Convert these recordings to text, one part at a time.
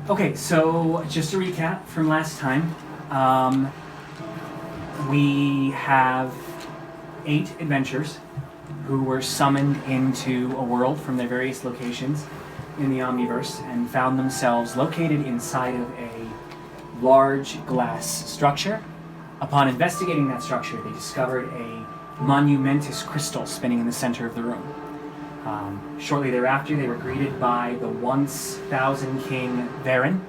Okay, so just a recap from last time. We have 8 adventurers who were summoned into a world from their various locations in the Omniverse and found themselves located inside of a large glass structure. Upon investigating that structure, they discovered a monumentous crystal spinning in the center of the room. Shortly thereafter, they were greeted by the once Thousand King Varen,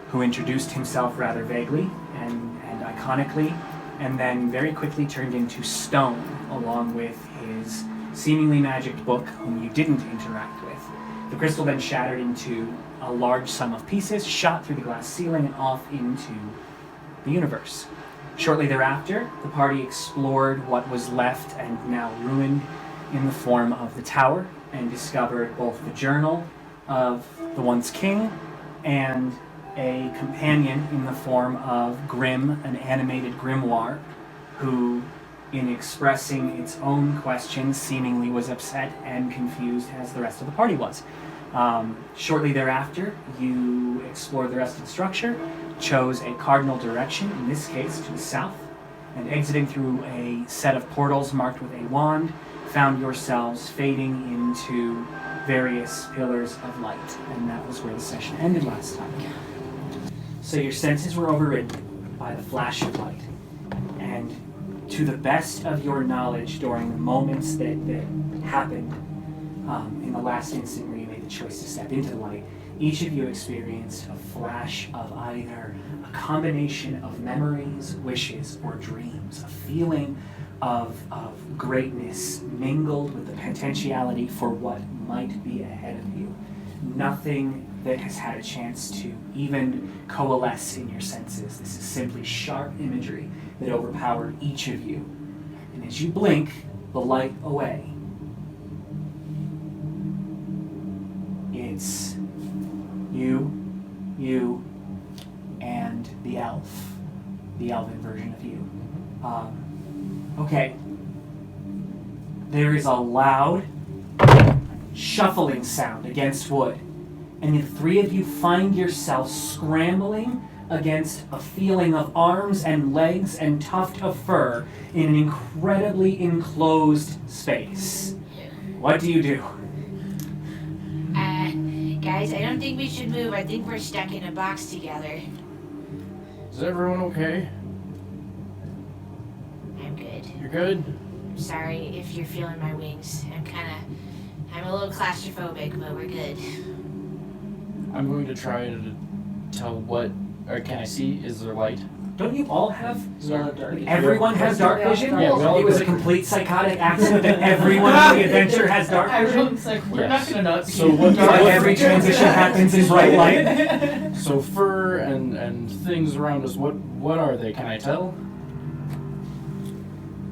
who introduced himself rather vaguely and iconically, and then very quickly turned into stone, along with his seemingly magic book, whom you didn't interact with. The crystal then shattered into a large sum of pieces, shot through the glass ceiling and off into the universe. Shortly thereafter, the party explored what was left and now ruined in the form of the tower, and discovered both the journal of the once king and a companion in the form of Grim, an animated grimoire, who, in expressing its own questions, seemingly was upset and confused as the rest of the party was. Shortly thereafter, you explored the rest of the structure, chose a cardinal direction, in this case to the south, and exiting through a set of portals marked with a wand, found yourselves fading into various pillars of light, and that was where the session ended last time. So your senses were overridden by the flash of light, and to the best of your knowledge during the moments that happened in the last instant where you made the choice to step into the light, each of you experienced a flash of either a combination of memories, wishes, or dreams, a feeling of greatness mingled with the potentiality for what might be ahead of you. Nothing that has had a chance to even coalesce in your senses. This is simply sharp imagery that overpowered each of you. And as you blink the light away, it's you, and the elf, the elven version of you. Okay. There is a loud shuffling sound against wood, and the 3 of you find yourself scrambling against a feeling of arms and legs and tuft of fur in an incredibly enclosed space. What do you do? Guys, I don't think we should move. I think we're stuck in a box together. Is everyone okay? I'm good. You're good? I'm sorry if you're feeling my wings. I'm a little claustrophobic, but we're good. I'm going to try to tell what, or can I see? Is there light? Don't you all have... dark. Everyone has dark vision? Yeah, we all it was a complete psychotic accident that everyone in the adventure has dark vision? Everyone's like, we're not gonna not see. So what? Like every transition happens in bright light? So fur and things around us. What are they? Can I tell?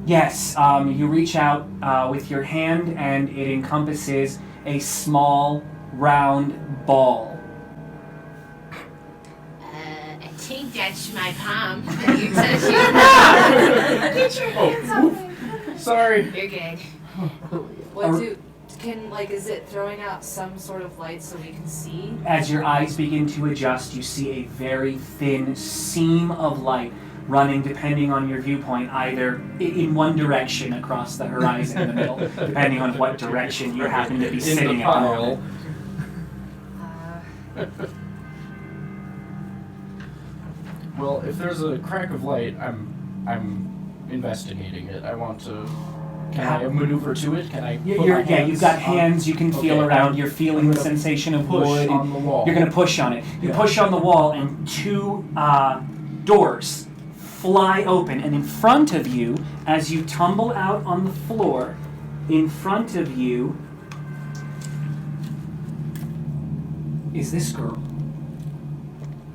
Yes, you reach out with your hand and it encompasses a small, round ball. I think that's my palm that you're touching. Sorry. You're good. Is it throwing out some sort of light so we can see? As your eyes begin to adjust, you see a very thin seam of light running, depending on your viewpoint, either in one direction across the horizon in the middle, depending on what direction you happen to be sitting at the moment. Well, if there's a crack of light, I'm investigating it. I want to. Can I maneuver to it? Can I? You've got hands. You can feel around. You're feeling the sensation of push wood. on the wall. You're going to push on it. You push on the wall, and 2 doors fly open. And in front of you, as you tumble out on the floor, in front of you is this girl.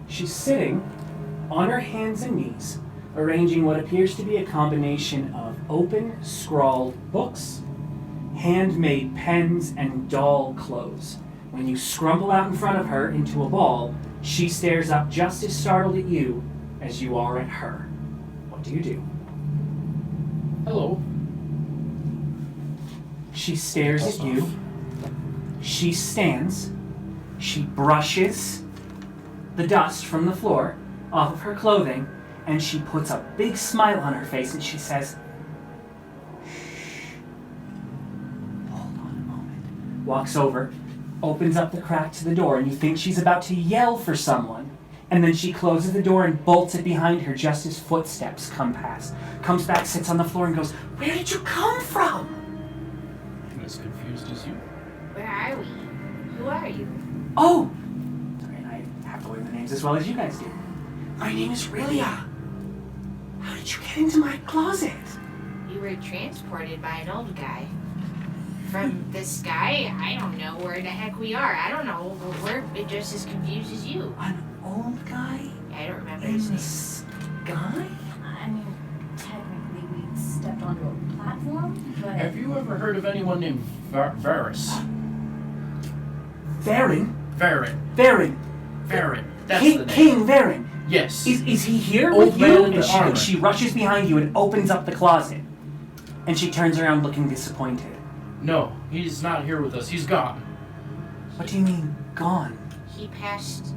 She's sitting on her hands and knees, arranging what appears to be a combination of open, scrawled books, handmade pens, and doll clothes. When you scrumble out in front of her into a ball, she stares up just as startled at you as you are at her. What do you do? Hello. She stares at you. She stands. She brushes the dust from the floor off of her clothing, and she puts a big smile on her face and she says, "Shh. Hold on a moment." Walks over, opens up the crack to the door, and you think she's about to yell for someone. And then she closes the door and bolts it behind her just as footsteps come past. Comes back, sits on the floor, and goes, "Where did you come from?" I'm as confused as you. Where are we? Who are you? Oh! Sorry, I have to learn the names as well as you guys do. My name is Rilia. How did you get into my closet? We were transported by an old guy. From this guy, I don't know where the heck we are. I don't know. We're just as confused as you. An old guy I don't remember in his the name. sky? I mean, technically we stepped onto a platform, but Have you ever heard of anyone named Varus? Varen? Varen. Varen. Varen. That's the name. King Varen. Yes. Is he here Old with man you? in the And armor. she rushes behind you and opens up the closet. And she turns around looking disappointed. No, he's not here with us. He's gone. What do you mean, gone? He passed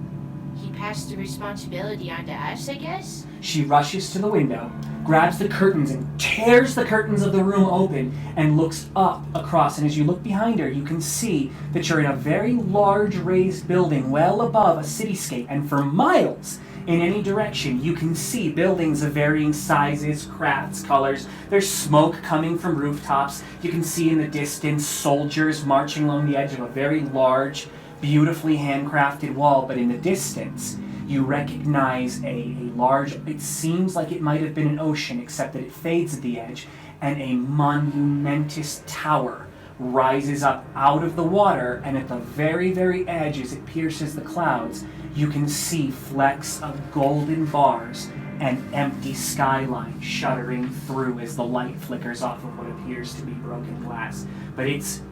the responsibility on to us, I guess? She rushes to the window, grabs the curtains and tears the curtains of the room open and looks up across. And as you look behind her, you can see that you're in a very large raised building well above a cityscape. And for miles in any direction, you can see buildings of varying sizes, crafts, colors. There's smoke coming from rooftops. You can see in the distance soldiers marching along the edge of a very large, beautifully handcrafted wall. But in the distance, you recognize a large, it seems like it might have been an ocean, except that it fades at the edge, and a monumentous tower rises up out of the water, and at the very, very edge, as it pierces the clouds, you can see flecks of golden bars and empty skyline shuddering through as the light flickers off of what appears to be broken glass. But it's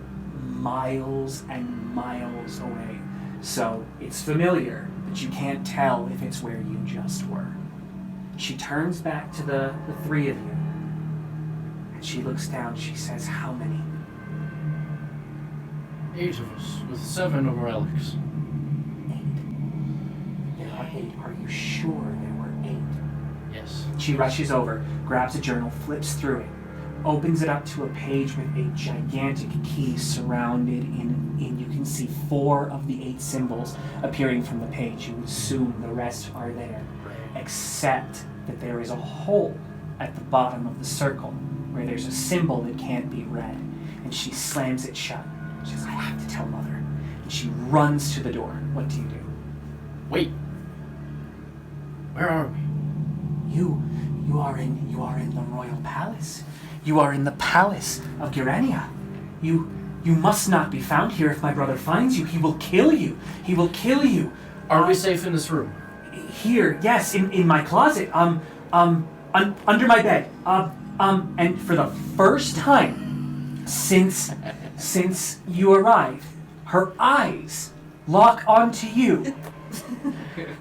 miles and miles away. So it's familiar, but you can't tell if it's where you just were. She turns back to the three of you, and she looks down. She says, "How many?" 8 of us, with 7 relics. 8. There are 8. Are you sure there were 8? Yes. She rushes over, grabs a journal, flips through it, opens it up to a page with a gigantic key surrounded in you can see 4 of the 8 symbols appearing from the page. You assume the rest are there, except that there is a hole at the bottom of the circle where there's a symbol that can't be read. And she slams it shut. She says, "I have to tell Mother." And she runs to the door. What do you do? Wait. Where are we? You are in the royal palace. You are in the palace of Gyrania. You must not be found here. If my brother finds you, he will kill you. He will kill you. Are we safe in this room? Here, yes, in my closet. Under my bed. And for the first time since you arrived, her eyes lock onto you.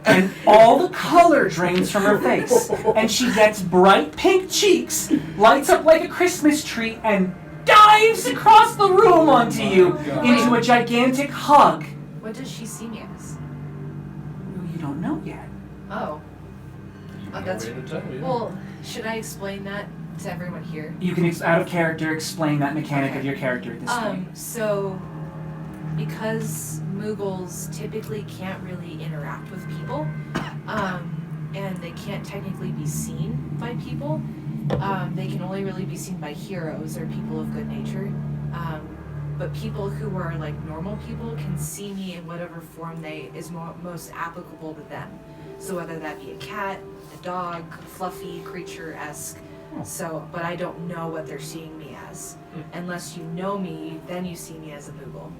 And all the color drains from her face, and she gets bright pink cheeks, lights up like a Christmas tree, and dives across the room onto you into a gigantic hug. What does she see me as? You don't know yet. Oh. No That's way to tell you. well. Should I explain that to everyone here? You can, out of character, explain that mechanic Okay. of your character at this point. So because Mughals typically can't really interact with people, and they can't technically be seen by people, they can only really be seen by heroes or people of good nature. But people who are like normal people can see me in whatever form is most applicable to them. So whether that be a cat, a dog, fluffy creature-esque. So, but I don't know what they're seeing me as. Unless you know me, then you see me as a Mughal.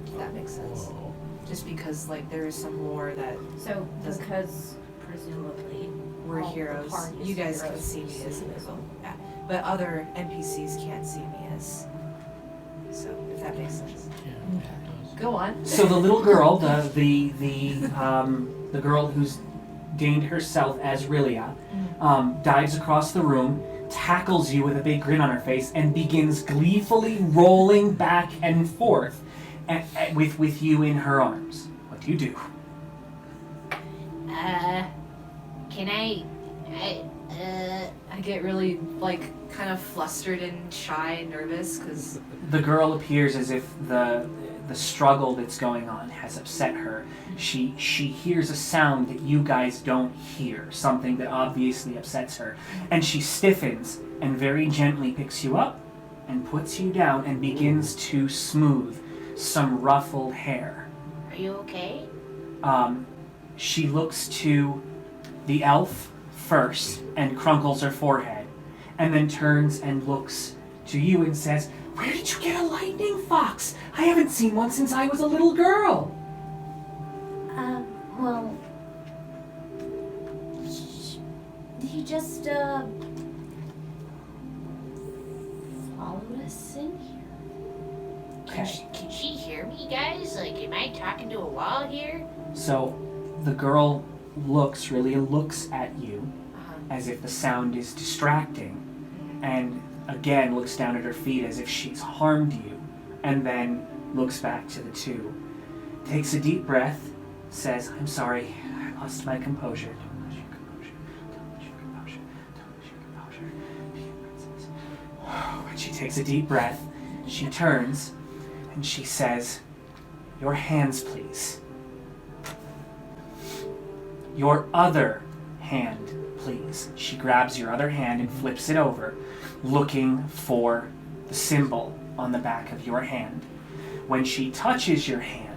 If that makes sense. Whoa. Just because like there is some lore that so Does- because presumably we're all the heroes, parties you guys can heroes see me see as a you as Mughal. Yeah. But other NPCs can't see me as. So if that makes sense. Yeah, it does. Go on. So the little girl, the girl who's deigned herself as Rilia, dives across the room, tackles you with a big grin on her face, and begins gleefully rolling back and forth with you in her arms. What do you do? Can I I get really, like, kind of flustered and shy and nervous, because... The girl appears as if the struggle that's going on has upset her. She hears a sound that you guys don't hear, something that obviously upsets her, and she stiffens and very gently picks you up and puts you down and begins to smooth some ruffled hair. Are you okay? She looks to the elf first and crunkles her forehead, and then turns and looks to you and says, "Where did you get a lightning fox? I haven't seen one since I was a little girl." Well, he just, followed us in here. Can she hear me, guys? Like, am I talking to a wall here? So the girl looks at you as if the sound is distracting, and again looks down at her feet as if she's harmed you, and then looks back to the two, takes a deep breath, says, "I'm sorry, I lost my composure. Don't lose your composure. Don't lose your composure. Don't lose your composure. Be a princess." When she takes a deep breath, she turns and she says, "Your hands, please. Your other hand, please." She grabs your other hand and flips it over, looking for the symbol on the back of your hand. When she touches your hand,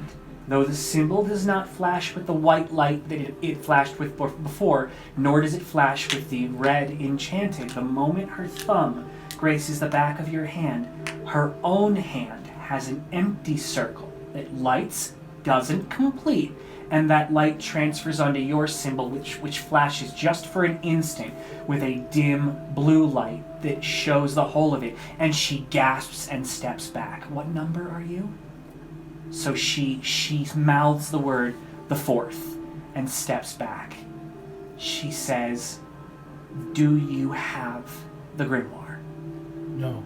though the symbol does not flash with the white light that it flashed with before, nor does it flash with the red enchanted, the moment her thumb graces the back of your hand, her own hand has an empty circle that lights, doesn't complete, and that light transfers onto your symbol, which flashes just for an instant with a dim blue light that shows the whole of it, and she gasps and steps back. "What number are you?" So she mouths the word, "the fourth," and steps back. She says, "Do you have the grimoire?" No,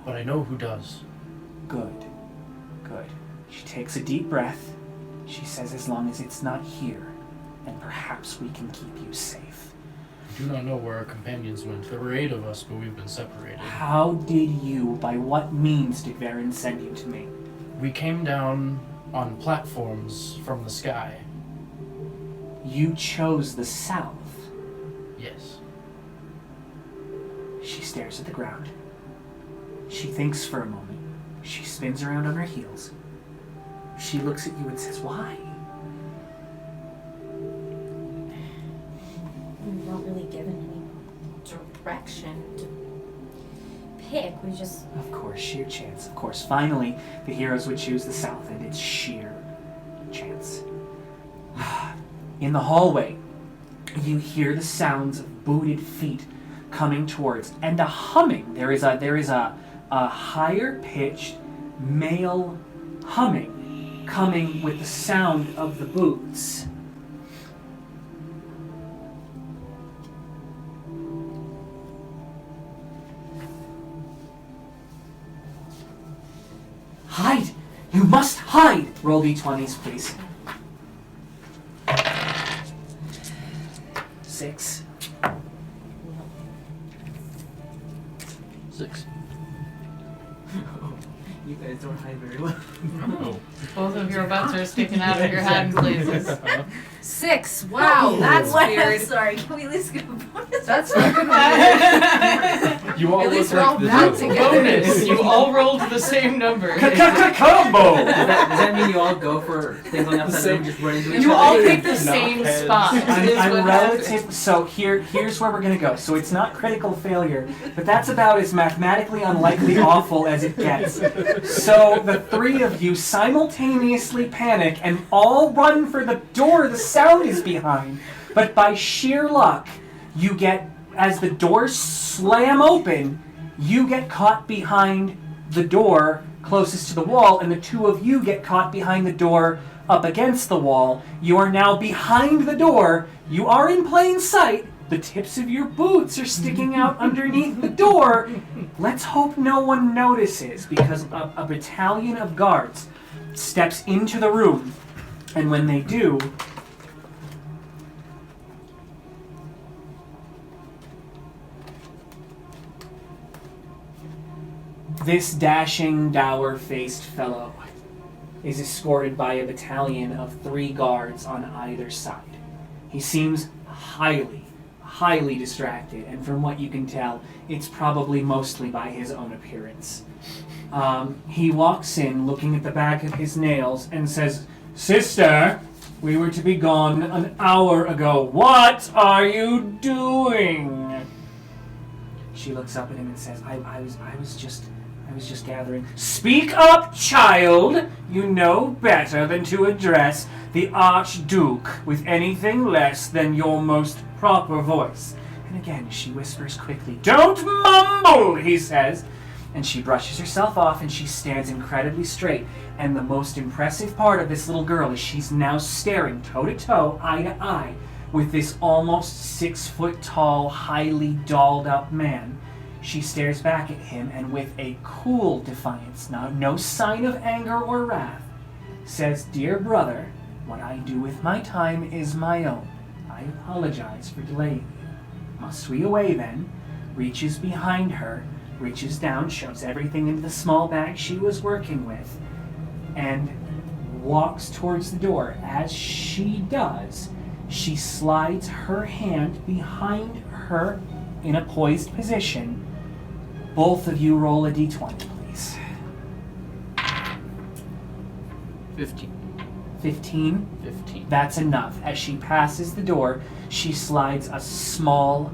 but I know who does. Good. She takes a deep breath. She says, "As long as it's not here, then perhaps we can keep you safe." I do not know where our companions went. There were 8 of us, but we've been separated. How did you, by what means did Varen send you to me? We came down on platforms from the sky. You chose the south. Yes. She stares at the ground. She thinks for a moment. She spins around on her heels. She looks at you and says, "Why?" We weren't really given any direction to pick. We just... Of course, sheer chance. Of course, finally, the heroes would choose the south, and it's sheer chance. In the hallway, you hear the sounds of booted feet coming towards, and a humming. There is a higher-pitched male humming coming with the sound of the boots. Hide! You must hide! Roll d20s, please. 6. 6. You guys don't hide very well. Oh. Both of your butts are sticking out of your head in places. 6. Wow, that's weird. Sorry, can we at least get a bonus? That's fucking weird. You all At least look we're like all the bad two. together. Bonus! You all rolled the same number. Combo! Does that mean you all go for things on the outside and just run into each You other? all pick the Knock same heads. spot. is I'm what relative. happens. So here's where we're gonna go. So it's not critical failure, but that's about as mathematically unlikely awful as it gets. So the 3 of you simultaneously panic and all run for the door the sound is behind. But by sheer luck, you get, as the doors slam open, you get caught behind the door closest to the wall, and the 2 of you get caught behind the door up against the wall. You are now behind the door. You are in plain sight. The tips of your boots are sticking out underneath the door. Let's hope no one notices, because a battalion of guards steps into the room, and when they do, This dashing, dour-faced fellow is escorted by a battalion of 3 guards on either side. He seems highly distracted, and from what you can tell, it's probably mostly by his own appearance. He walks in, looking at the back of his nails, and says, "Sister, we were to be gone an hour ago. What are you doing?" She looks up at him and says, I was just gathering. "Speak up, child! You know better than to address the Archduke with anything less than your most proper voice." And again, she whispers quickly, "Don't mumble," he says. And she brushes herself off and she stands incredibly straight. And the most impressive part of this little girl is she's now staring toe to toe, eye to eye, with this almost 6 foot tall, highly dolled up man. She stares back at him and with a cool defiance, no sign of anger or wrath, says, "Dear brother, what I do with my time is my own. I apologize for delaying you. Must we away then?" Reaches behind her, reaches down, shoves everything into the small bag she was working with, and walks towards the door. As she does, she slides her hand behind her in a poised position. Both of you roll a d20, please. 15. 15. 15. That's enough. As she passes the door, she slides a small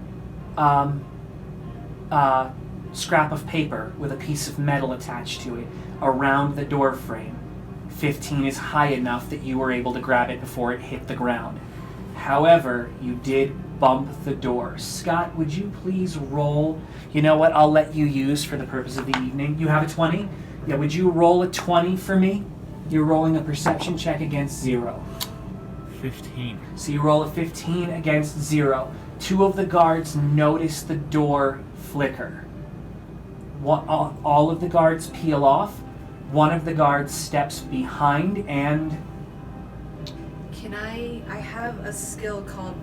scrap of paper with a piece of metal attached to it around the door frame. 15 is high enough that you were able to grab it before it hit the ground. However, you did bump the door. Scott, would you please roll? You know what? I'll let you use for the purpose of the evening. You have a 20? Yeah, would you roll a 20 for me? You're rolling a perception check against 0. 15. So you roll a 15 against 0. 2 of the guards notice the door flicker. All of the guards peel off. One of the guards steps behind and... Can I have a skill called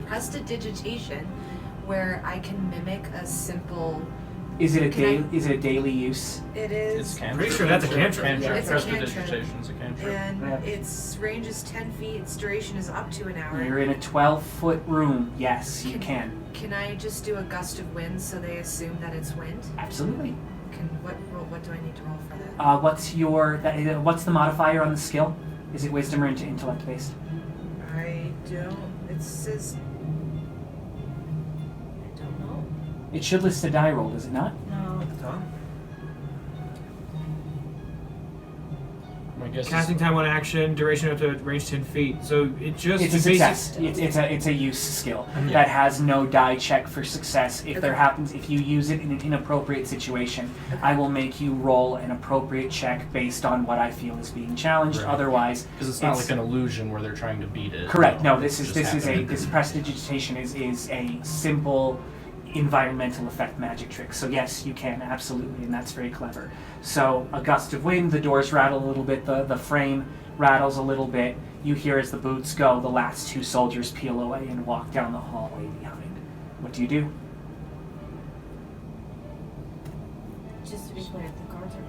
prestidigitation where I can mimic a simple... Is it a daily use? It is. It's cantrip. Pretty sure that's a cantrip. It's a cantrip. Prestidigitation's a cantrip. And Yeah. its range is 10 feet, its duration is up to an hour. You're in a 12-foot room. Yes, you can. Can I just do a gust of wind so they assume that it's wind? Absolutely. What do I need to roll for that? What's the modifier on the skill? Is it wisdom or intellect based? I don't. It says. I don't know. It should list a die roll, does it not? No. My guess Casting time on action, duration up to range 10 feet. So it just It's a success. It's a use skill that has no die check for success. If you use it in an inappropriate situation, I will make you roll an appropriate check based on what I feel is being challenged. Right. Otherwise, because it's not like an illusion where they're trying to beat it. correct. No, It's just this happening. prestidigitation is a simple environmental effect magic trick. So yes, you can, absolutely, and that's very clever. So a gust of wind, the doors rattle a little bit, the frame rattles a little bit. You hear as the boots go, the last 2 soldiers peel away and walk down the hallway behind. What do you do? Just to be clear, the guards are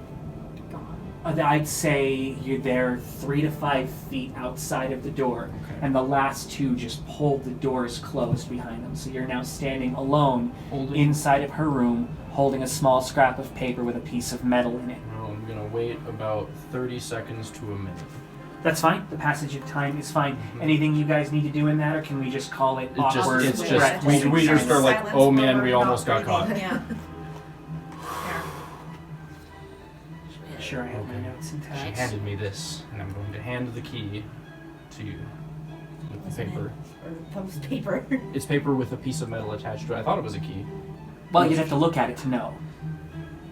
gone. I'd say you're there 3 to 5 feet outside of the door, Okay. and the last 2 just pulled the doors closed behind them. So you're now standing alone Holding. inside of her room, holding a small scrap of paper with a piece of metal in it. Well, I'm gonna wait about 30 seconds to a minute. That's fine. The passage of time is fine. Mhm. Anything you guys need to do in that, or can we just call it awkward? It's just breathtaking we just are silence? like, Silence oh man, while we we're almost not got breathing. caught. Yeah. Sure, I have my Okay. notes She intact. handed me this, and I'm going to hand the key to you with the Wasn't paper. it? Or post paper. It's paper with a piece of metal attached to it. I thought it was a key. Well, you'd have to look at it to know.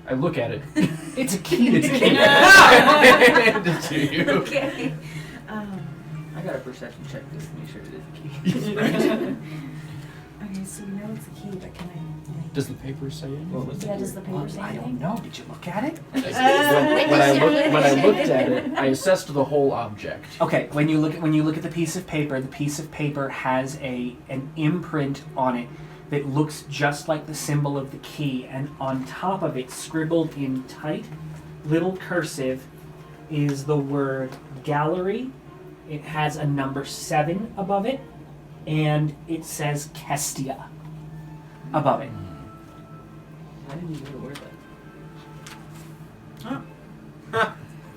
I look at it. It's a key. It's a key. I hand it to you. Okay. I got a perception check just to make sure it is a key. Okay, so we know it's a key, but can I? Does the paper say it? What was Yeah, does the paper say I anything? don't know. Did you look at it? When I looked at it, I assessed the whole object. Okay, when you look at the piece of paper has an imprint on it that looks just like the symbol of the key, and on top of it, scribbled in tight little cursive, is the word gallery. It has a number 7 above it, and it says Kestia above it. Why didn't you know the word that?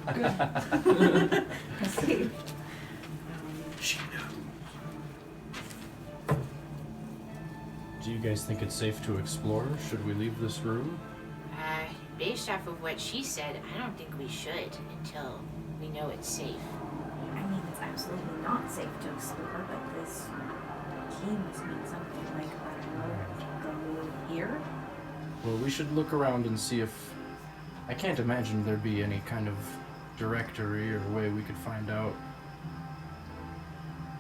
I see. She knows. Do you guys think it's safe to explore? Should we leave this room? Based off of what she said, I don't think we should until we know it's safe. I mean, it's absolutely not safe to explore, but this key must mean something. Like, I don't know, go here? Well, we should look around and see if... I can't imagine there'd be any kind of directory or way we could find out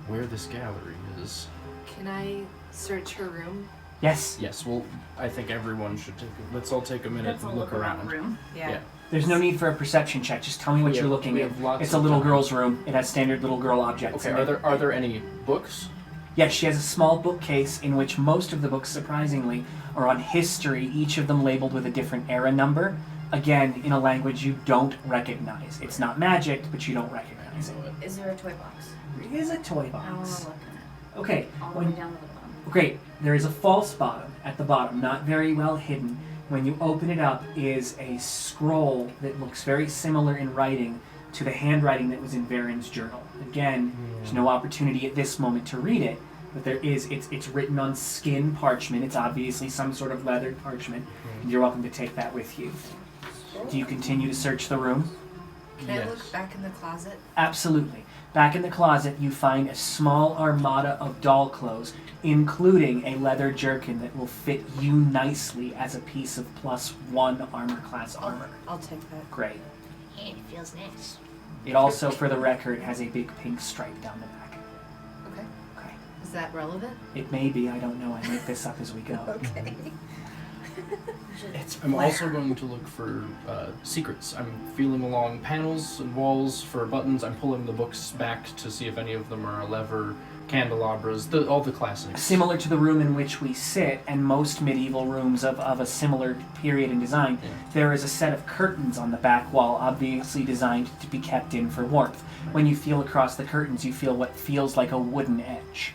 where this gallery is. Can I search her room? Yes. Yes, well, I think everyone should let's all take a minute Let's all and look around. Room. Yeah. There's no need for a perception check. Just tell me what you're looking at. It's a little girl's room. It has standard little girl objects. Okay, are there any books? Yes, she has a small bookcase in which most of the books, surprisingly, are on history, each of them labeled with a different era number. Again, in a language you don't recognize. It's not magic, but you don't recognize it. Is there a toy box? It is a toy I want box. to look at Okay, it. All the way down to the bottom. great. There is a false bottom at the bottom, not very well hidden. When you open it up is a scroll that looks very similar in writing to the handwriting that was in Varen's journal. Again, there's no opportunity at this moment to read it, but there is. It's written on skin parchment. It's obviously some sort of leathered parchment, and you're welcome to take that with you. Do you continue to search the room? Can I look back in the closet? Absolutely. Back in the closet, you find a small armada of doll clothes, including a leather jerkin that will fit you nicely as a piece of +1 armor class armor. I'll take that. Great. And it feels nice. It also, for the record, has a big pink stripe down the back. Okay. Okay. Is that relevant? It may be, I don't know. I make this up as we go. Okay. It's I'm also going to look for secrets. I'm feeling along panels and walls for buttons. I'm pulling the books back to see if any of them are a lever, candelabras, all the classics. similar to the room in which we sit, and most medieval rooms of a similar period in design. Yeah. There is a set of curtains on the back wall, obviously designed to be kept in for warmth. When you feel across the curtains, you feel what feels like a wooden edge.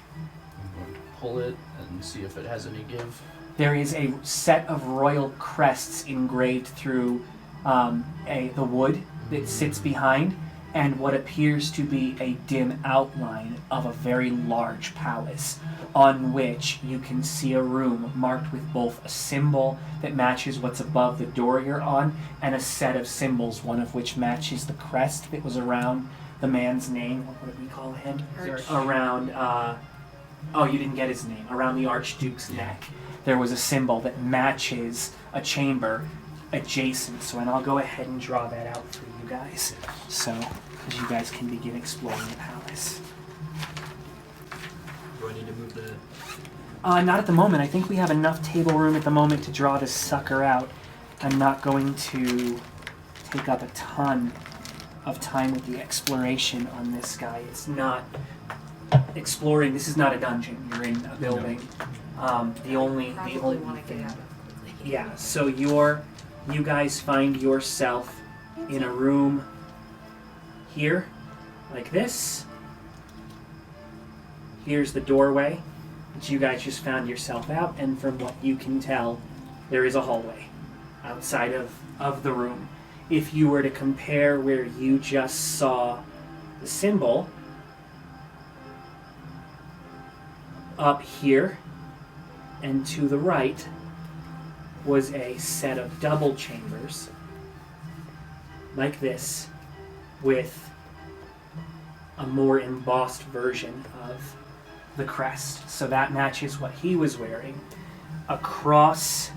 I'm going to pull it and see if it has any give. There is a set of royal crests engraved through the wood that sits behind, and what appears to be a dim outline of a very large palace, on which you can see a room marked with both a symbol that matches what's above the door you're on, and a set of symbols, one of which matches the crest that was around the man's name. What would we call him? Arch. Around, oh, you didn't get his name. Around the Archduke's neck. There was a symbol that matches a chamber adjacent. So, and I'll go ahead and draw that out for you guys. So, because you guys can begin exploring the palace. Do I need to move the... Not at the moment. I think we have enough table room at the moment to draw this sucker out. I'm not going to take up a ton of time with the exploration on this guy. It's not exploring. This is not a dungeon. You're in a building. The only Probably want to thing. get out of it quickly. Yeah. So you guys find yourself in a room here, like this. Here's the doorway that you guys just found yourself out, and from what you can tell, there is a hallway outside of the room. If you were to compare where you just saw the symbol up here and to the right was a set of double chambers like this with a more embossed version of the crest. So that matches what he was wearing. Across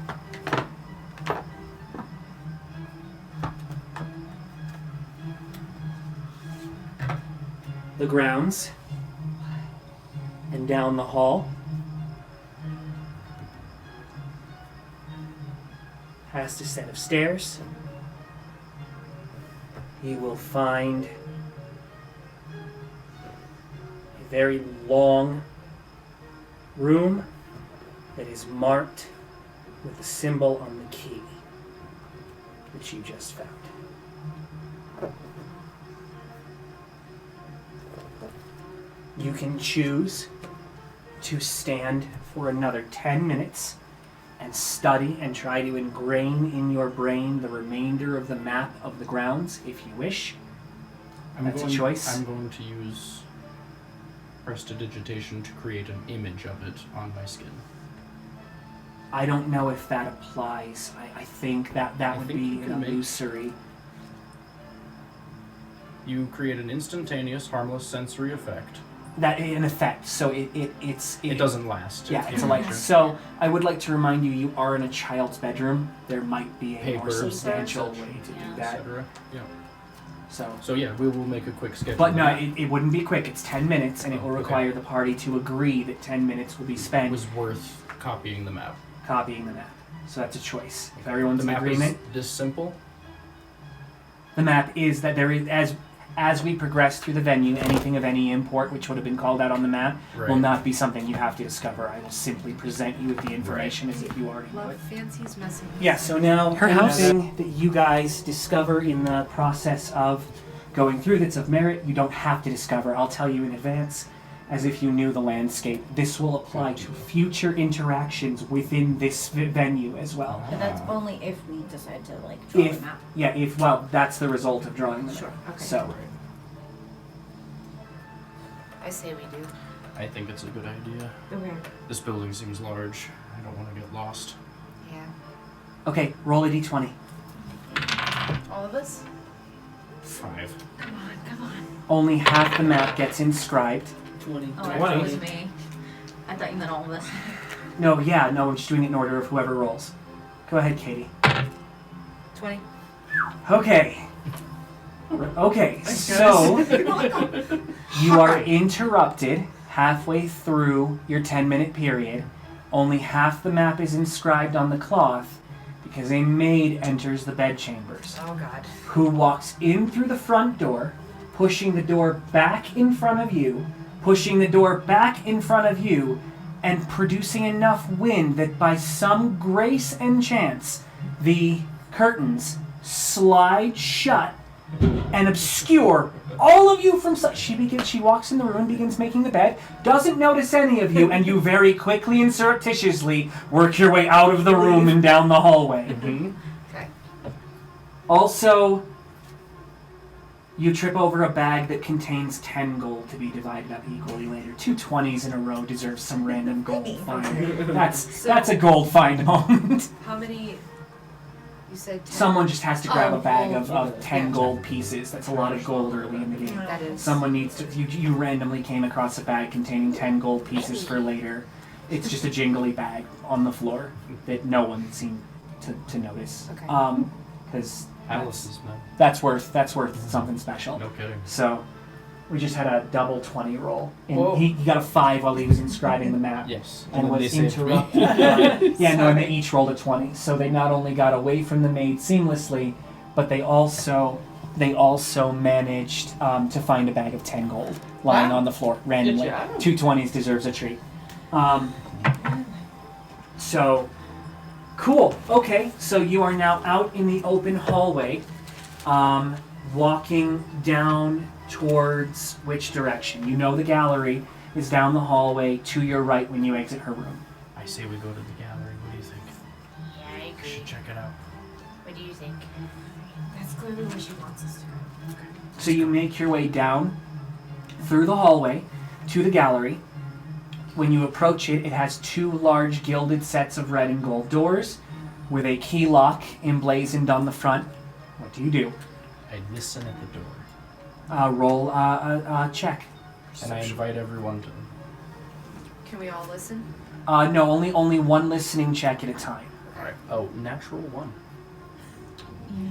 the grounds and down the hall past a set of stairs, you will find a very long room that is marked with the symbol on the key that you just found. You can choose to stand for another 10 minutes and study and try to ingrain in your brain the remainder of the map of the grounds if you wish. That's a choice. I'm going to use prestidigitation to create an image of it on my skin. I don't know if that applies. I think that would think be you an can make- illusory. You create an instantaneous, harmless sensory effect. That in effect, so it doesn't last. Yeah, It it's a can light. measure. So I would like to remind you, you are in a child's bedroom. There might be a more Paper. substantial Such. way to do Yeah. that. etc. Yeah. So, Yeah, we will make a quick schedule. but no, it wouldn't be quick. It's 10 minutes, and it will Okay. require the party to agree that 10 minutes will be It spent was worth copying the map. copying the map. So that's a choice. If everyone's The in map agreement, is this simple. the map is that there is as we progress through the venue, anything of any import which would have been called out on the map will Right. not be something you have to discover. I will simply present you with the information as if you already know Love it. fancy's messing. Yeah, so now anything that you guys discover in the process of going through that's of merit, you don't have to discover. I'll tell you in advance, as if you knew the landscape. This will apply to future interactions within this venue as well. But that's only if we decide to like draw If- a map. Yeah, well, that's the result of drawing the map. Sure. Okay. So, I say we do. I think it's a good idea. Okay. This building seems large. I don't want to get lost. Yeah. okay, roll a d20. All of us? 5. Come on, come on. Only half the map gets inscribed. 20. Oh, I Twenty. thought it was me. I thought you meant all of us. No, I'm just doing it in order of whoever rolls. Go ahead, Katie. 20. Okay. Okay, so you are interrupted halfway through your 10-minute period. Only half the map is inscribed on the cloth because a maid enters the bedchambers, Oh god. who walks in through the front door, pushing the door back in front of you, pushing the door back in front of you, and producing enough wind that by some grace and chance, the curtains slide shut and obscure all of you from sight. She walks in the room, begins making the bed, doesn't notice any of you, and you very quickly and surreptitiously work your way out of the room and down the hallway. Okay. Also, you trip over a bag that contains 10 gold to be divided up equally later. 2 20s in a row deserves some random gold find. That's a gold find moment. How many? You said 10. Someone just has to grab a Oh, bag gold. of 10 Yeah. gold pieces. That's a lot of gold early in the game. That is. Someone needs to. You randomly came across a bag containing 10 gold pieces for later. It's just a jingly bag on the floor that no one seemed to notice. Okay. Because Alice's man. that's worth something special. No kidding. So we just had a double 20 roll. And Whoa. he got a 5 while he was inscribing the map. Yes. And then they was saved me. interrupted. Yeah, no, and they each rolled a 20. So they not only got away from the maid seamlessly, but they also managed to find a bag of 10 gold lying Wow. on the floor randomly. Good job. 2 20s deserves a treat. So, cool. Okay, so you are now out in the open hallway, walking down towards which direction? You know the gallery is down the hallway to your right when you exit her room. I say we go to the gallery. What do you think? Yeah, I We agree. should check it out. What do you think? That's clearly where she wants us to go. So you make your way down through the hallway to the gallery. When you approach it, it has 2 large gilded sets of red and gold doors with a key lock emblazoned on the front. What do you do? I listen at the door. Roll a check. And I invite everyone to. Can we all listen? No, only one listening check at a time. Alright. Oh, natural 1.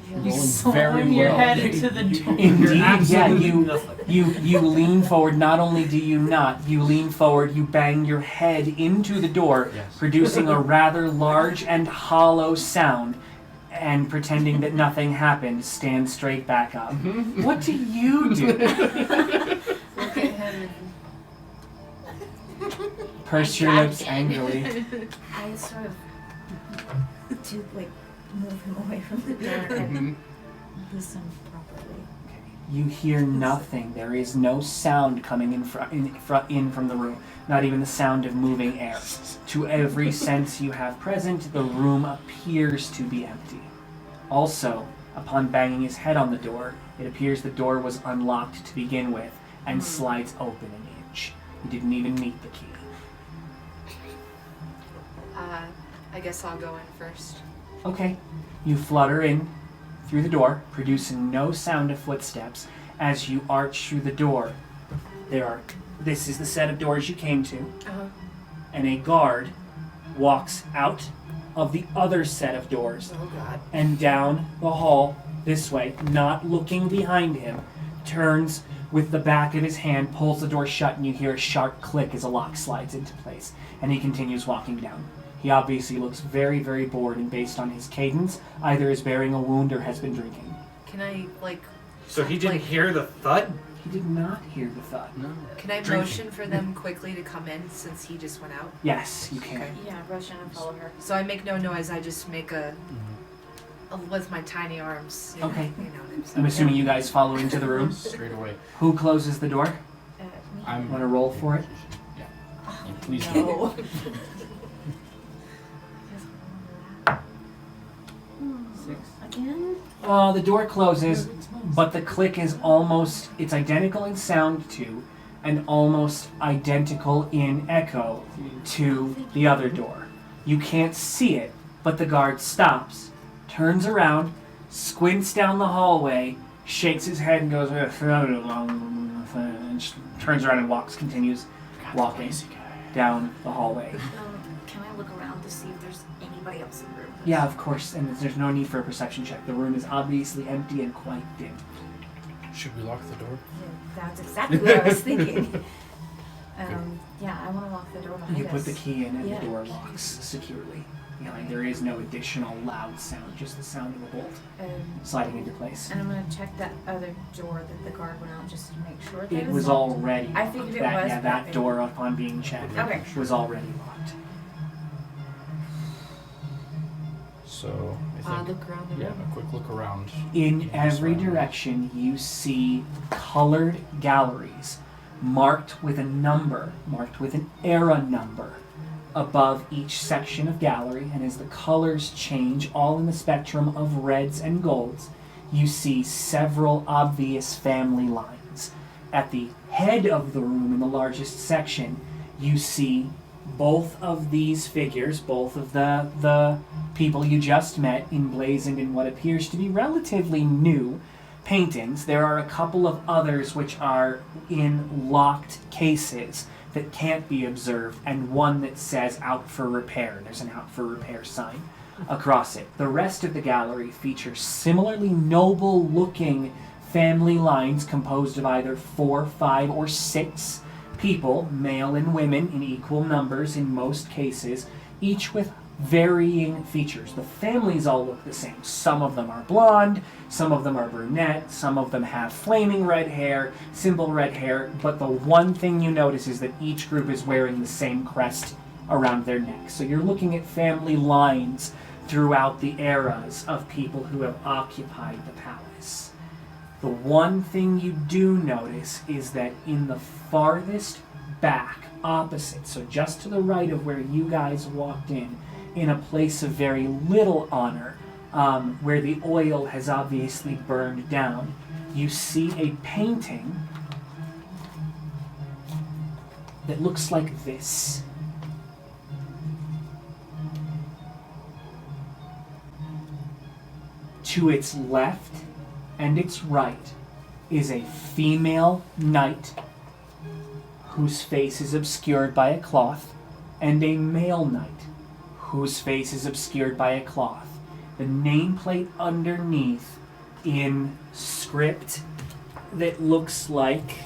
You Rolling slam very your well. head into the door. Indeed, yeah, Absolutely you nothing. you lean forward. Not only do you not, you lean forward, you bang your head into the door, Yes. producing a rather large and hollow sound, and pretending that nothing happened, stand straight back up. What do you do? Look at him purse I your dropped lips it. angrily. I sort of to like move him away from the door and Mhm. listen properly. You hear nothing. There is no sound coming in from the room. Not even the sound of moving air. To every sense you have present, the room appears to be empty. Also, upon banging his head on the door, it appears the door was unlocked to begin with and slides open an inch. You didn't even need the key. I guess I'll go in first. Okay. You flutter in through the door, producing no sound of footsteps. As you arch through the door, this is the set of doors you came to, and a guard walks out of the other set of doors Oh God. and down the hall this way, not looking behind him, turns with the back of his hand, pulls the door shut, and you hear a sharp click as a lock slides into place, and he continues walking down. He obviously looks very, very bored, and based on his cadence, either is bearing a wound or has been drinking. Can I So he didn't Like- hear the thud? He did not hear the thud. No. can I Drinking. motion for them quickly to come in since he just went out? Yes, you can. Okay. Yeah, rush in and follow her. So I make no noise. I just make a with my tiny arms. Okay. You know what I'm I'm saying. assuming you guys follow into the room. Straight away. Who closes the door? Me. I'm. Want to roll for it? Please do. No. Six. Again? The door closes, but the click is it's identical in sound to, and almost identical in echo to the other door. You can't see it, but the guard stops, turns around, squints down the hallway, shakes his head and goes, and just turns around and continues walking down the hallway. Can I look around to see if there's anybody else in the room? Yeah, of course, and there's no need for a perception check. The room is obviously empty and quite dim. Should we lock the door? Yeah, that's exactly what I was thinking. Yeah, I want to lock the door behind You us. put the key in and Yeah. the door locks securely. Behind there is no additional loud sound, just the sound of a bolt sliding into place. And I'm going to check that other door that the guard went out just to make sure that It it's was locked. already I locked. figured it that, was, Yeah, but that I- door upon being checked Okay. was already locked. So I think. Look around the Yeah, room. a quick look around. In every direction, you see colored galleries marked with a number, marked with an era number above each section of gallery, and as the colors change, all in the spectrum of reds and golds, you see several obvious family lines. At the head of the room in the largest section, you see both of these figures, both of the people you just met, emblazoned in what appears to be relatively new paintings. There are a couple of others which are in locked cases that can't be observed, and one that says out for repair. There's an out for repair sign across it. The rest of the gallery features similarly noble looking family lines composed of either 4, 5, or 6 people, male and women in equal numbers in most cases, each with varying features. The families all look the same. Some of them are blonde, some of them are brunette, some of them have flaming red hair, simple red hair, but the one thing you notice is that each group is wearing the same crest around their neck. So you're looking at family lines throughout the eras of people who have occupied the palace. The one thing you do notice is that in the farthest back, opposite, so just to the right of where you guys walked in a place of very little honor, where the oil has obviously burned down, you see a painting that looks like this. To its left and its right is a female knight whose face is obscured by a cloth, and a male knight whose face is obscured by a cloth. The nameplate underneath in script that looks like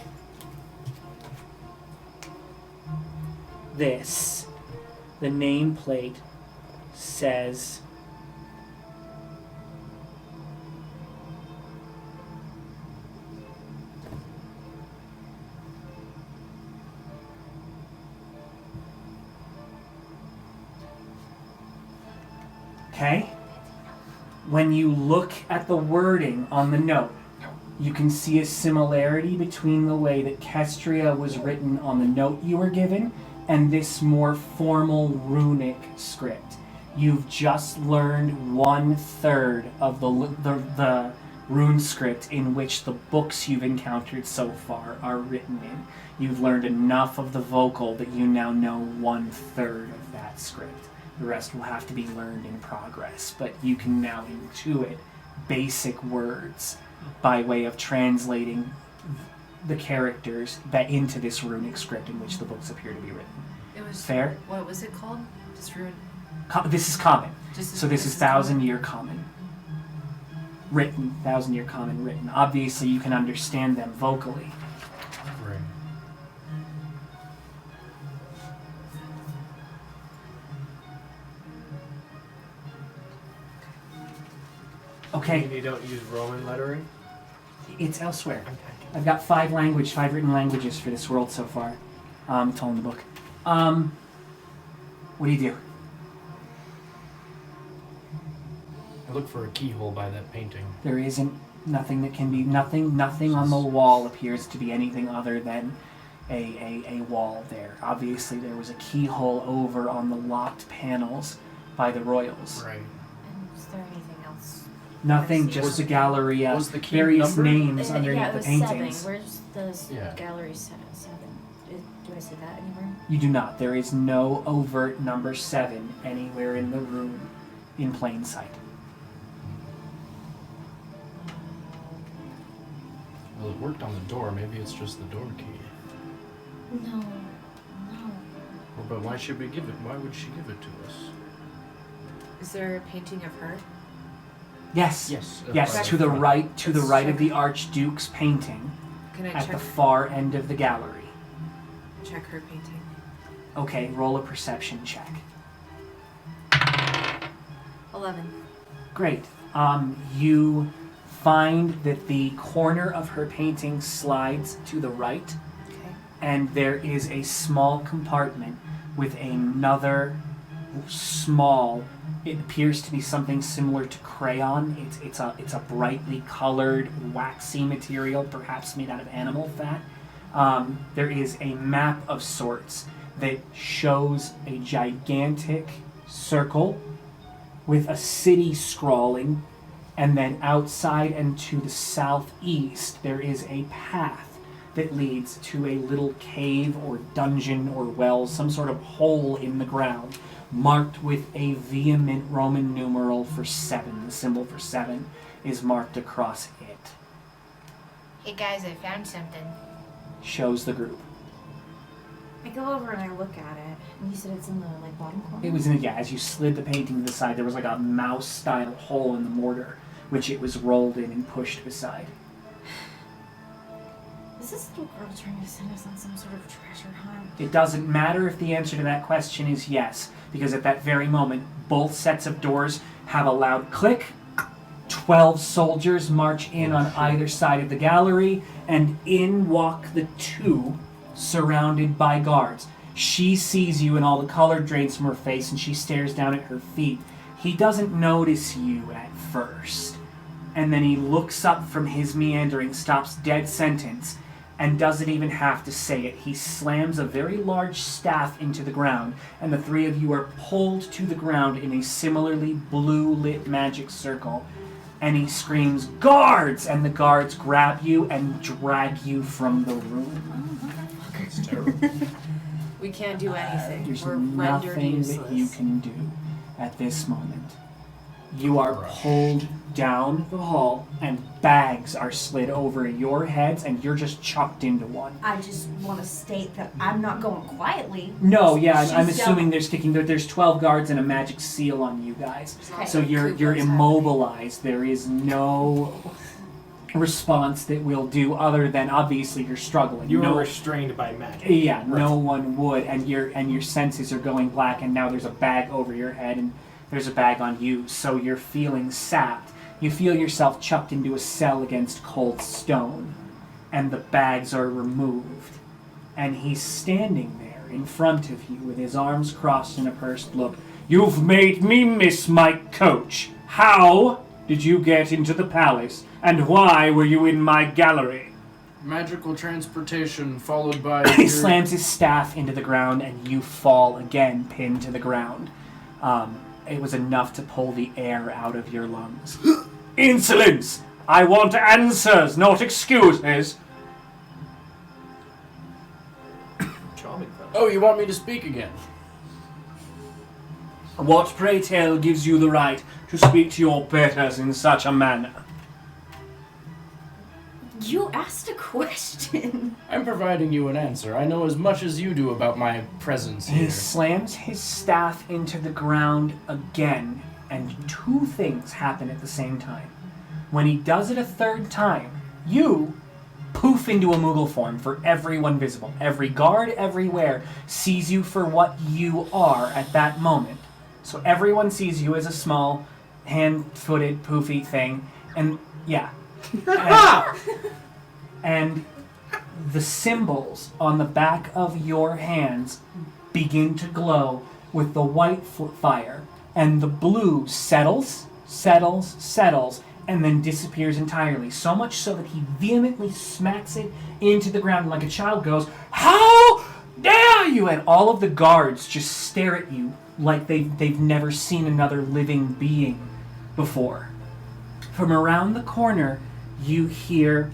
this. The nameplate says Okay? When you look at the wording on the note, you can see a similarity between the way that Kestria was written on the note you were given and this more formal runic script. You've just learned 1/3 of the rune script in which the books you've encountered so far are written in. You've learned enough of the vocal that you now know 1/3 of that script. The rest will have to be learned in progress, but you can now intuit basic words by way of translating the characters that into this runic script in which the books appear to be written. It was Fair? What was it called? Just ruin. This is common. Just So this is 1,000-year common. Written, 1,000-year common written. Obviously you can understand them vocally. Right. Okay, You don't use Roman lettering? it's elsewhere. Okay. I've got 5 written languages for this world so far. It's all in the book. What do you do? I look for a keyhole by that painting. There isn't nothing that can be nothing on the wall appears to be anything other than a wall there. Obviously there was a keyhole over on the locked panels by the royals. Right. And is there anything else? Nothing, Was just the galleria, was the key various numbered? names underneath yeah, it the was paintings. 7. Where's the Yeah. gallery seven? Do I see that anywhere? You do not. There is no overt number 7 anywhere in the room in plain sight. Well, it worked on the door. Maybe it's just the door key. No. Well, but why should we give it? Why would she give it to us? Is there a painting of her? Yes. Yes. Yes, to the right of the Archduke's painting Can I at check the far end of the gallery. her painting? Okay, roll a perception check. 11. Great. You find that the corner of her painting slides to the right, Okay. and there is a small compartment with another small. It appears to be something similar to crayon. It's a brightly colored, waxy material, perhaps made out of animal fat. There is a map of sorts that shows a gigantic circle with a city scrawling, and then outside and to the southeast there is a path that leads to a little cave or dungeon or well, some sort of hole in the ground, marked with a vehement Roman numeral for 7. The symbol for 7 is marked across it. Hey guys, I found something. Shows the group. I go over and I look at it. And you said it's in the bottom corner? It was in as you slid the painting to the side, there was like a mouse-style hole in the mortar, which it was rolled in and pushed beside. Is this little girl trying to send us on some sort of treasure hunt? It doesn't matter if the answer to that question is yes, because at that very moment, both sets of doors have a loud click. 12 soldiers march in on either side of the gallery, and in walk the 2, surrounded by guards. She sees you and all the color drains from her face, and she stares down at her feet. He doesn't notice you at first, and then he looks up from his meandering, stops dead sentence, and doesn't even have to say it. He slams a very large staff into the ground, and the 3 of you are pulled to the ground in a similarly blue-lit magic circle. And he screams, "Guards!" And the guards grab you and drag you from the room. It's terrible. We can't do anything. There's We're rendered nothing useless. that you can do at this moment. You are pulled down the hall, and bags are slid over your heads, and you're just chucked into one. I just want to state that I'm not going quietly. No, yeah, I'm She's assuming there's 12 guards and a magic seal on you guys. There's also So you're Kublai's immobilized. There is no response that will do other than obviously you're struggling. You No- were restrained by magic. Yeah, no one would, and your senses are going black, and now there's a bag over your head, and there's a bag on you, so you're feeling sapped. You feel yourself chucked into a cell against cold stone, and the bags are removed, and he's standing there in front of you with his arms crossed in a pursed look, You've made me miss my coach. How did you get into the palace, and why were you in my gallery? Magical transportation followed by. He slams his staff into the ground, and you fall again, pinned to the ground. It was enough to pull the air out of your lungs. Insolence! I want answers, not excuses. Charming fellow. Oh, you want me to speak again? What, pray tell, gives you the right to speak to your betters in such a manner? You asked a question. I'm providing you an answer. I know as much as you do about my presence He here. slams his staff into the ground again, and two things happen at the same time. When he does it a third time, you poof into a Moogle form for everyone visible. Every guard everywhere sees you for what you are at that moment. So everyone sees you as a small, hand-footed, poofy thing, and yeah. And the symbols on the back of your hands begin to glow with the white fire, and the blue settles, and then disappears entirely. So much so that he vehemently smacks it into the ground, and like a child goes, "How dare you!" And all of the guards just stare at you like they've never seen another living being before. From around the corner, you hear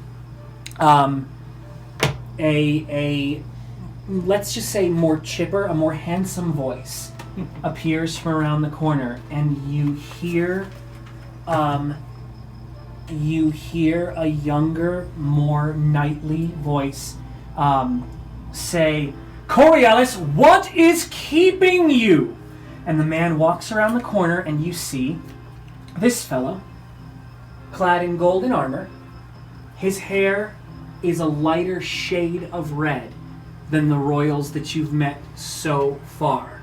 a let's just say more chipper, a more handsome voice appears from around the corner, and you hear a younger, more knightly voice say, "Coriolis, what is keeping you?" And the man walks around the corner, and you see this fellow, clad in golden armor. His hair is a lighter shade of red than the royals that you've met so far.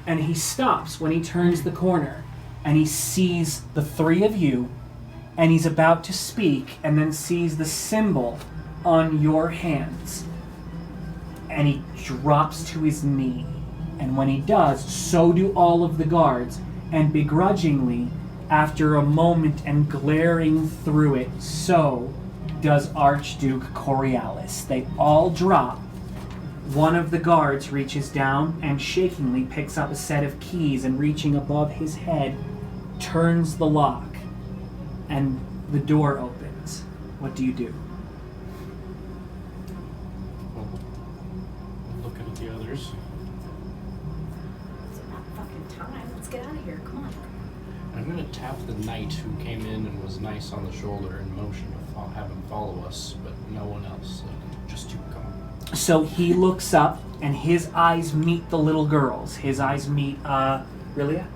And he stops when he turns the corner, and he sees the three of you, and he's about to speak, and then sees the symbol on your hands. And he drops to his knee. And when he does, so do all of the guards, and begrudgingly, after a moment and glaring through it, so does Archduke Coriolis. They all drop. One of the guards reaches down and shakingly picks up a set of keys, and reaching above his head, turns the lock, and the door opens. What do you do? Looking at the others. It's about fucking time. Let's get out of here. Come on. I'm going to tap the knight who came in and was nice on the shoulder and motion to have him follow us, but no one else. Just you, come on. So he looks up, and his eyes meet the little girls. His eyes meet, Rilia?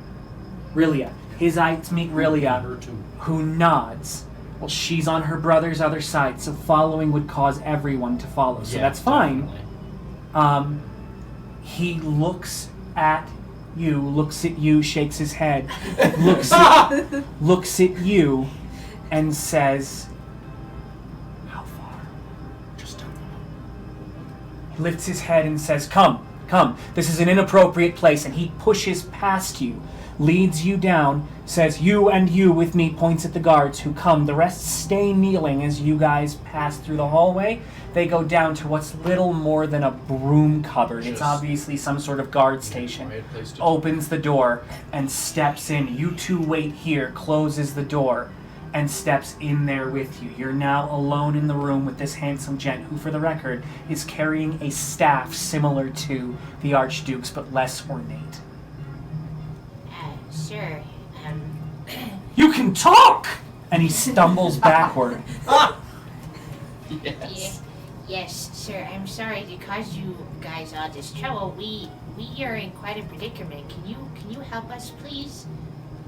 His eyes meet Rilia, Her too. who nods. Well, she's on her brother's other side, so following would cause everyone to follow. So Yeah, that's fine. definitely. He looks at you, shakes his head, looks at you, and says, "How far?" Just tell them. He lifts his head and says, Come, this is an inappropriate place," and he pushes past you, leads you down, says, "You and you with me," points at the guards who come. The rest stay kneeling as you guys pass through the hallway. They go down to what's little more than a broom cupboard. It's Just- obviously some sort of guard station. Quiet place to Opens the door and steps in. You two wait here, closes the door, and steps in there with you. You're now alone in the room with this handsome gent who, for the record, is carrying a staff similar to the Archduke's but less ornate. Sure. You can talk! And he stumbles backward. Yes. Yes, sir. I'm sorry to cause you guys all this trouble. We are in quite a predicament. Can you help us, please?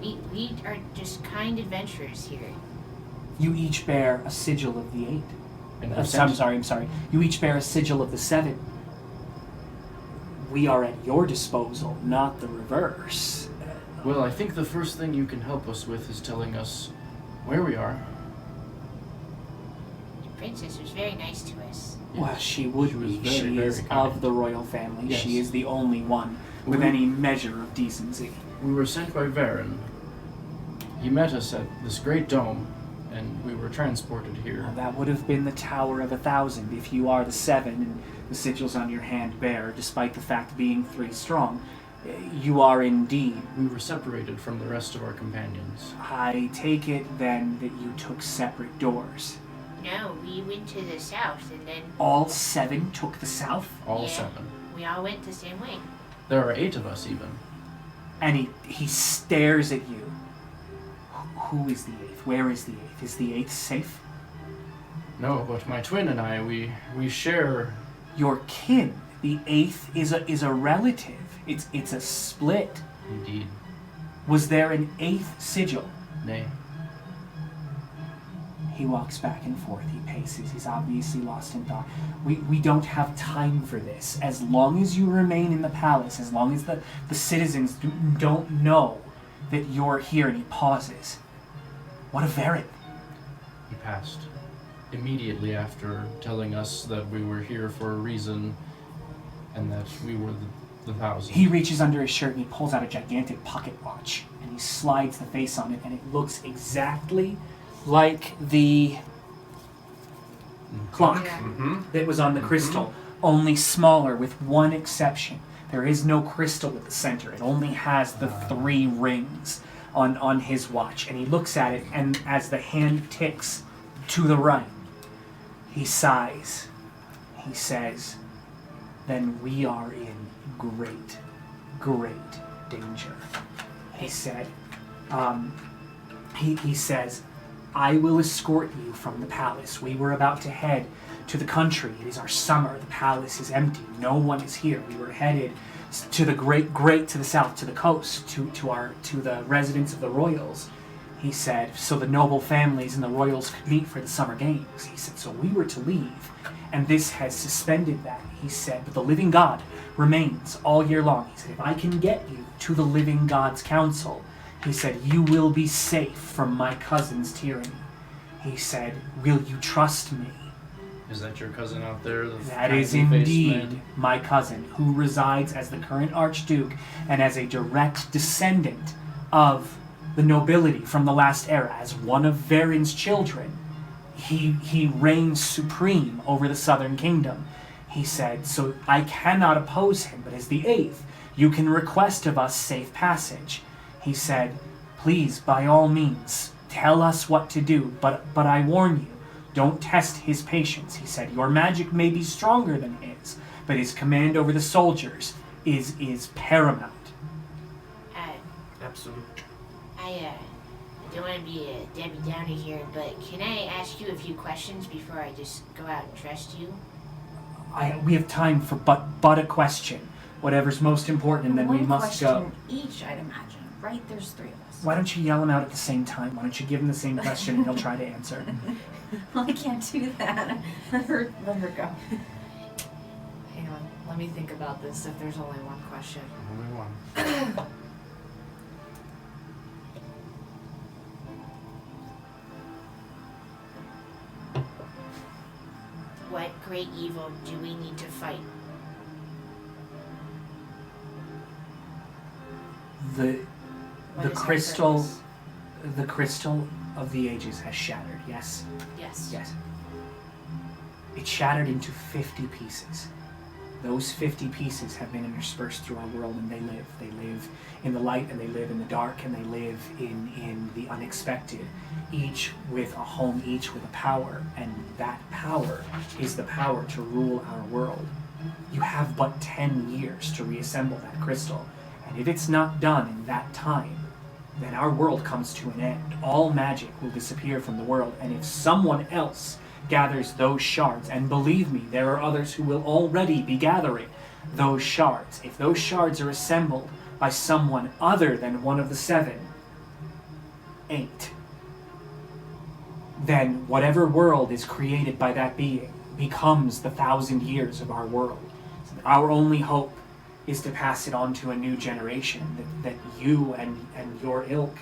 We are just kind adventurers here. You each bear a sigil of the 8. And I'm sorry. You each bear a sigil of the 7. We are at your disposal, not the reverse. Well, I think the first thing you can help us with is telling us where we are. The princess was very nice to us. Well, she would She was be. very, She very is kind. of the royal family. Yes. She is the only one. with any measure of decency. We were sent by Varen. He met us at this great dome, and we were transported here. Now, that would have been the Tower of 1,000 if you are the 7 and the sigils on your hand bear, despite the fact being 3 strong. You are indeed. We were separated from the rest of our companions. I take it then that you took separate doors. No, we went to the south and then All 7 took the south? All Yeah. 7. we all went the same way. There are 8 of us, even. And he stares at you. Who is the 8th? Where is the 8th? Is the 8th safe? No, but my twin and I, we share. Your kin. The 8th is a relative. It's a split. Indeed. Was there an 8th sigil? Nay. He walks back and forth. He paces. He's obviously lost in thought. We don't have time for this. As long as you remain in the palace, as long as the citizens don't know that you're here, and he pauses. What of Varen? He passed. Immediately after telling us that we were here for a reason and that we were the 1,000. He reaches under his shirt and he pulls out a gigantic pocket watch and he slides the face on it, and it looks exactly like the clock Yeah. that was on the crystal, only smaller with one exception. There is no crystal at the center. It only has the 3 rings on his watch. And he looks at it, and as the hand ticks to the right, he sighs. He says, "Then we are in great, great danger." He said, he says, "I will escort you from the palace. We were about to head to the country. It is our summer. The palace is empty. No one is here. We were headed to the great to the south, to the coast, to the residence of the royals." He said, "So the noble families and the royals could meet for the summer games." He said, "So we were to leave, and this has suspended that." He said, "But the living God remains all year long." He said, "If I can get you to the living God's council," he said, "you will be safe from my cousin's tyranny." He said, "Will you trust me?" Is that your cousin out there? That is indeed my cousin, who resides as the current Archduke and as a direct descendant of the nobility from the last era. As one of Varen's children, he reigns supreme over the southern kingdom. He said, "So I cannot oppose him, but as the 8th, you can request of us safe passage." He said, "Please, by all means, tell us what to do, but I warn you, don't test his patience." He said, "Your magic may be stronger than his, but his command over the soldiers is paramount." Absolutely. I don't want to be a Debbie Downer here, but can I ask you a few questions before I just go out and trust you? We have time for but a question. Whatever's most important, and then we One must question go. each, I'd imagine. Right? There's 3 of us. Why don't you yell them out at the same time? Why don't you give him the same question and he'll try to answer? Well, I can't do that. Let her go. Hang on, let me think about this if there's only one question. Only one. What great evil do we need to fight? The What the is our crystal purpose? the crystal of the ages has shattered, yes? Yes. Yes. It shattered into 50 pieces. Those 50 pieces have been interspersed through our world, and they live. They live in the light, and they live in the dark, and they live in the unexpected, each with a home, each with a power, and that power is the power to rule our world. You have but 10 years to reassemble that crystal, and if it's not done in that time, then our world comes to an end. All magic will disappear from the world, and if someone else gathers those shards, and believe me, there are others who will already be gathering those shards. If those shards are assembled by someone other than one of the 7, 8, then whatever world is created by that being becomes the 1,000 years of our world. So our only hope is to pass it on to a new generation, that you and your ilk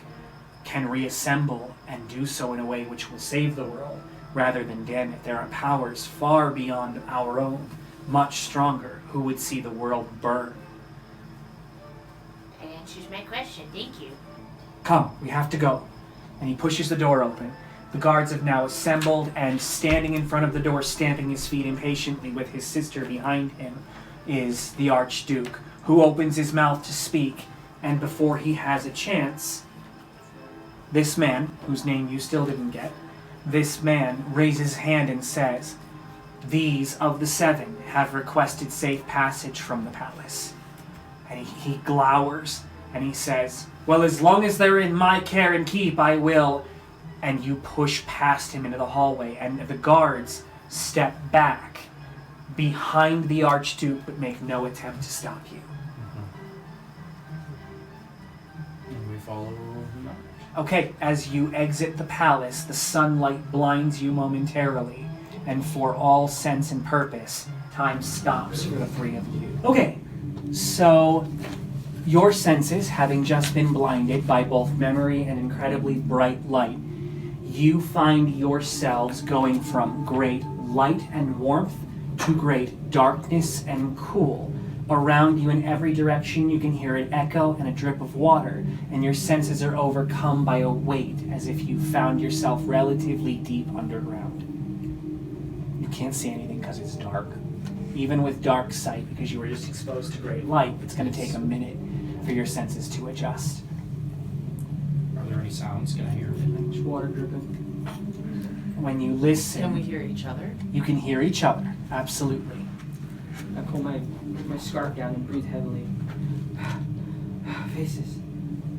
can reassemble and do so in a way which will save the world rather than damn it. There are powers far beyond our own, much stronger, who would see the world burn. answers my question. Thank you. Come, we have to go. And he pushes the door open. The guards have now assembled, and standing in front of the door, stamping his feet impatiently with his sister behind him, is the Archduke, who opens his mouth to speak, and before he has a chance, this man, whose name you still didn't get, this man raises his hand and says, "These of the 7 have requested safe passage from the palace." And he glowers, and he says, "Well, as long as they're in my care and keep, I will." And you push past him into the hallway, and the guards step back behind the Archduke, but make no attempt to stop you. And we follow him out. Okay, as you exit the palace, the sunlight blinds you momentarily, and for all sense and purpose, time stops for the 3 of you. Okay, so your senses, having just been blinded by both memory and incredibly bright light, you find yourselves going from great light and warmth to great darkness and cool. Around you in every direction you can hear an echo and a drip of water, and your senses are overcome by a weight as if you found yourself relatively deep underground. You can't see anything because it's dark. Even with dark sight, because you were just exposed to great light, it's going to take a minute for your senses to adjust. Are there any sounds? Can I hear? Just water dripping. When you listen, Can we hear each other? you can hear each other, absolutely. I pull my scarf down and breathe heavily. Faces.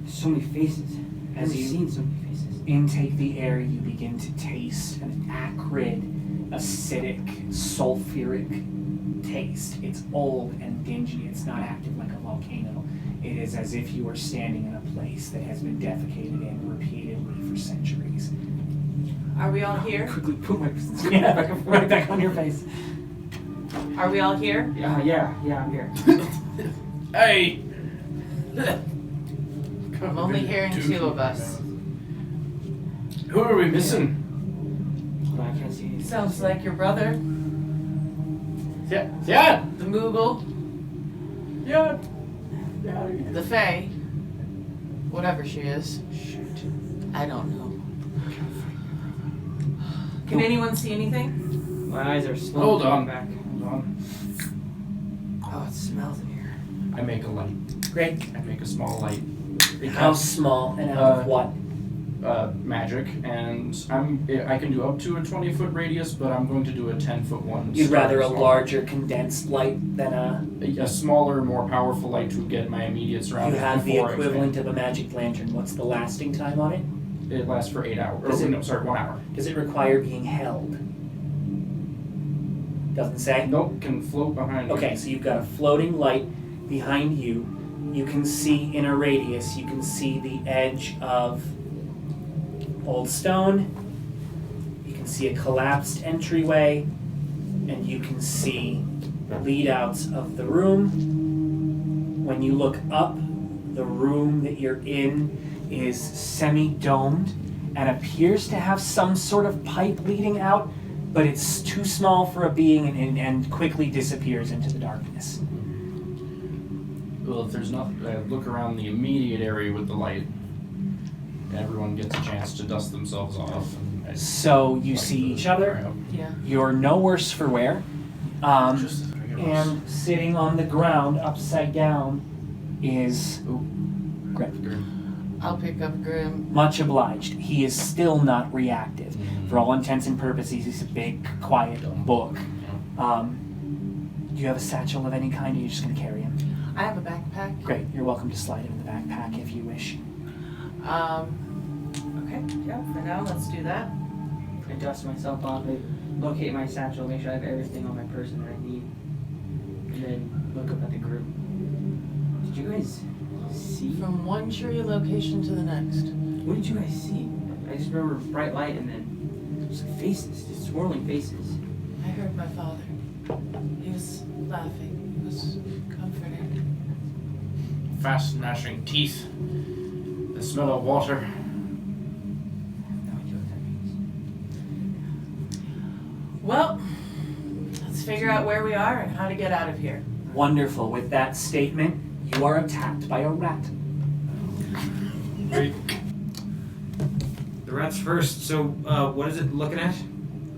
So many faces. As I've you- seen so many faces. Intake the air, you begin to taste an acrid, acidic, sulfuric taste. It's old and dingy. It's not active like a volcano. It is as if you are standing in a place that has been defecated in repeatedly for centuries. Are we all here? Quickly put my Yeah, right back on your face. Are we all here? yeah, I'm here. Hey! I'm only hearing 2 of us. Who are we missing? Hold on, I can't see anything. Sounds like your brother, Yeah! the Moogle, Yeah! the Fae, whatever she is. Shoot. I don't know. Can anyone see anything? My eyes are slowly Hold on. going back. Hold on. Oh, it smells in here. I make a light. Great. I make a small light. How small and out of what? Magic, and I can do up to a 20-foot radius, but I'm going to do a 10-foot one. You'd rather a starting larger condensed light than a smaller, more powerful light to get my immediate you surroundings. have the before I equivalent of a magic lantern. What's the lasting time on it? It lasts for 8 hours. Does it- 1 hour. Does it require being held? Doesn't say? Nope, can float behind me. Okay, so you've got a floating light behind you. You can see in a radius, you can see the edge of old stone. You can see a collapsed entryway, and you can see lead outs of the room. When you look up, the room that you're in is semi-domed and appears to have some sort of pipe leading out, but it's too small for a being and quickly disappears into the darkness. Well, if there's nothing, I look around the immediate area with the light. Everyone gets a chance to dust themselves off. And I So you light see the each other. fire up. Yeah. You're no worse for wear. Just as regular. And sitting on the ground upside down is Grim. I'll pick up Grim. Much obliged. He is still not reactive. For all intents and purposes, he's a big, quiet book. Do you have a satchel of any kind, or are you just going to carry him? I have a backpack. Great. You're welcome to slide him in the backpack if you wish. Okay, yeah, for now, let's do that. I dust myself off, I locate my satchel, make sure I have everything on my person that I need. And then look up at the group. Did you guys see? From one tree location to the next. What did you guys see? I just remember bright light and then just faces, just swirling faces. I heard my father. He was laughing. He was comforting. Fast gnashing teeth. The smell of water. I have no idea what that means. Well, let's figure out where we are and how to get out of here. Wonderful. With that statement, you are attacked by a rat. Great. The rat's first. So, what is it looking at?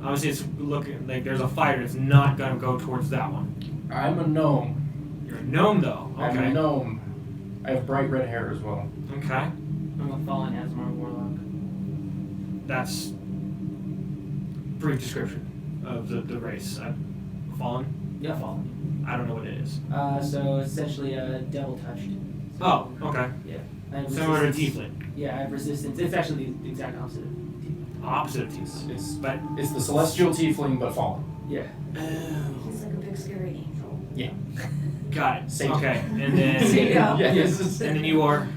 Obviously, it's looking like there's a fighter. It's not gonna go towards that one. I'm a gnome. You're a gnome, though. I'm Okay. a gnome. I have bright red hair as well. Okay. I'm a fallen Asmar warlock. That's brief description of the race. Fallen. Yeah, fallen. I don't know what it is. So essentially a devil touched. Oh, okay. Yeah. I have Similar to resistance. tiefling. Yeah, I have resistance. It's actually the exact opposite of tiefling. Opposite of tiefling. It's it's the celestial tiefling, but fallen. Yeah. He's like a big scary angel. Got it. Satan. Okay, and then There you go. Yes. and then you are.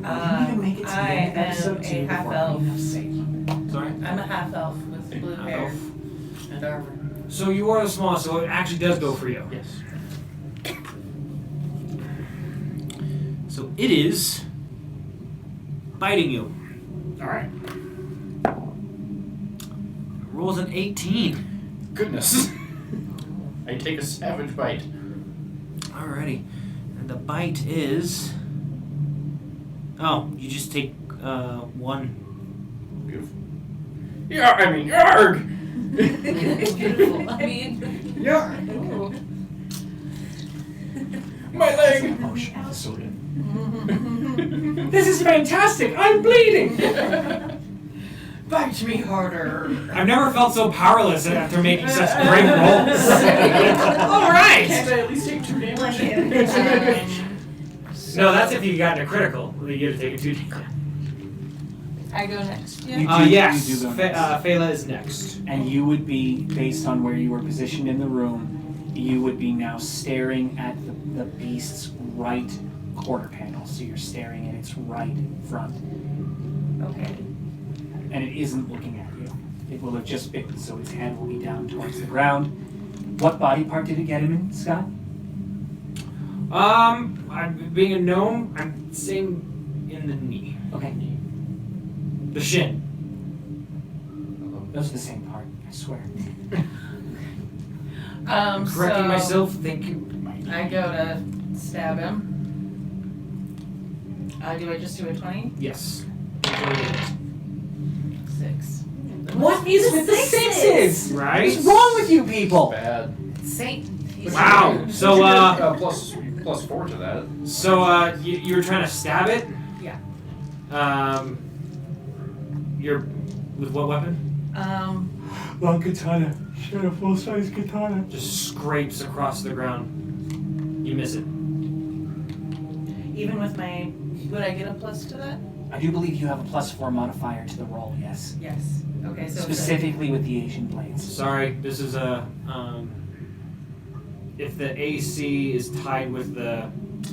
God, we need to make it to the I end of am episode a 2 half before elf. we have Satan. Sorry. I'm a half elf with blue Half hair elf. and armor. So you are the smallest, so it actually does go for you. Yes. So it is biting you. All right. Rolls an 18. Goodness. I take a savage bite. Alrighty. And the bite is. Oh, you just take 1. Beautiful. Yeah, I mean, yarg! It's beautiful. I mean, Yarg! ooh. My leg! Emotion. This is so good. This is fantastic! I'm bleeding! Bite me harder. I've never felt so powerless after making such great rolls. Alright! Can't I at least take 2 damage? Like him. No, that's if you got a critical. You get to take a 2 damage. I go next. You Yeah. do- Yes. you do go next. Phala is next. And you would be, based on where you were positioned in the room, you would be now staring at the beast's right quarter panel. So you're staring at its right front. Okay. And it isn't looking at you. It will have just bitten, so its head will be down towards the ground. What body part did it get him in, Scott? Being a gnome, I'm saying in the knee. Okay. The shin. Those are the same part, I swear. Correcting So myself, thank you. I go to stab him. Do I just do a 20? Yes. 6. What is with the sixes? Right? What's wrong with you people? Bad. Satan. He's Wow. But So, you get, plus 4 to that. you were trying to stab it? Yeah. You're with what weapon? Long katana. She had a full-size katana. Just scrapes across the ground. You miss it. Even with my, would I get a plus to that? I do believe you have a +4 modifier to the roll, yes. Yes. Okay, so Specifically with the Asian blades. Sorry, this is a if the AC is tied with the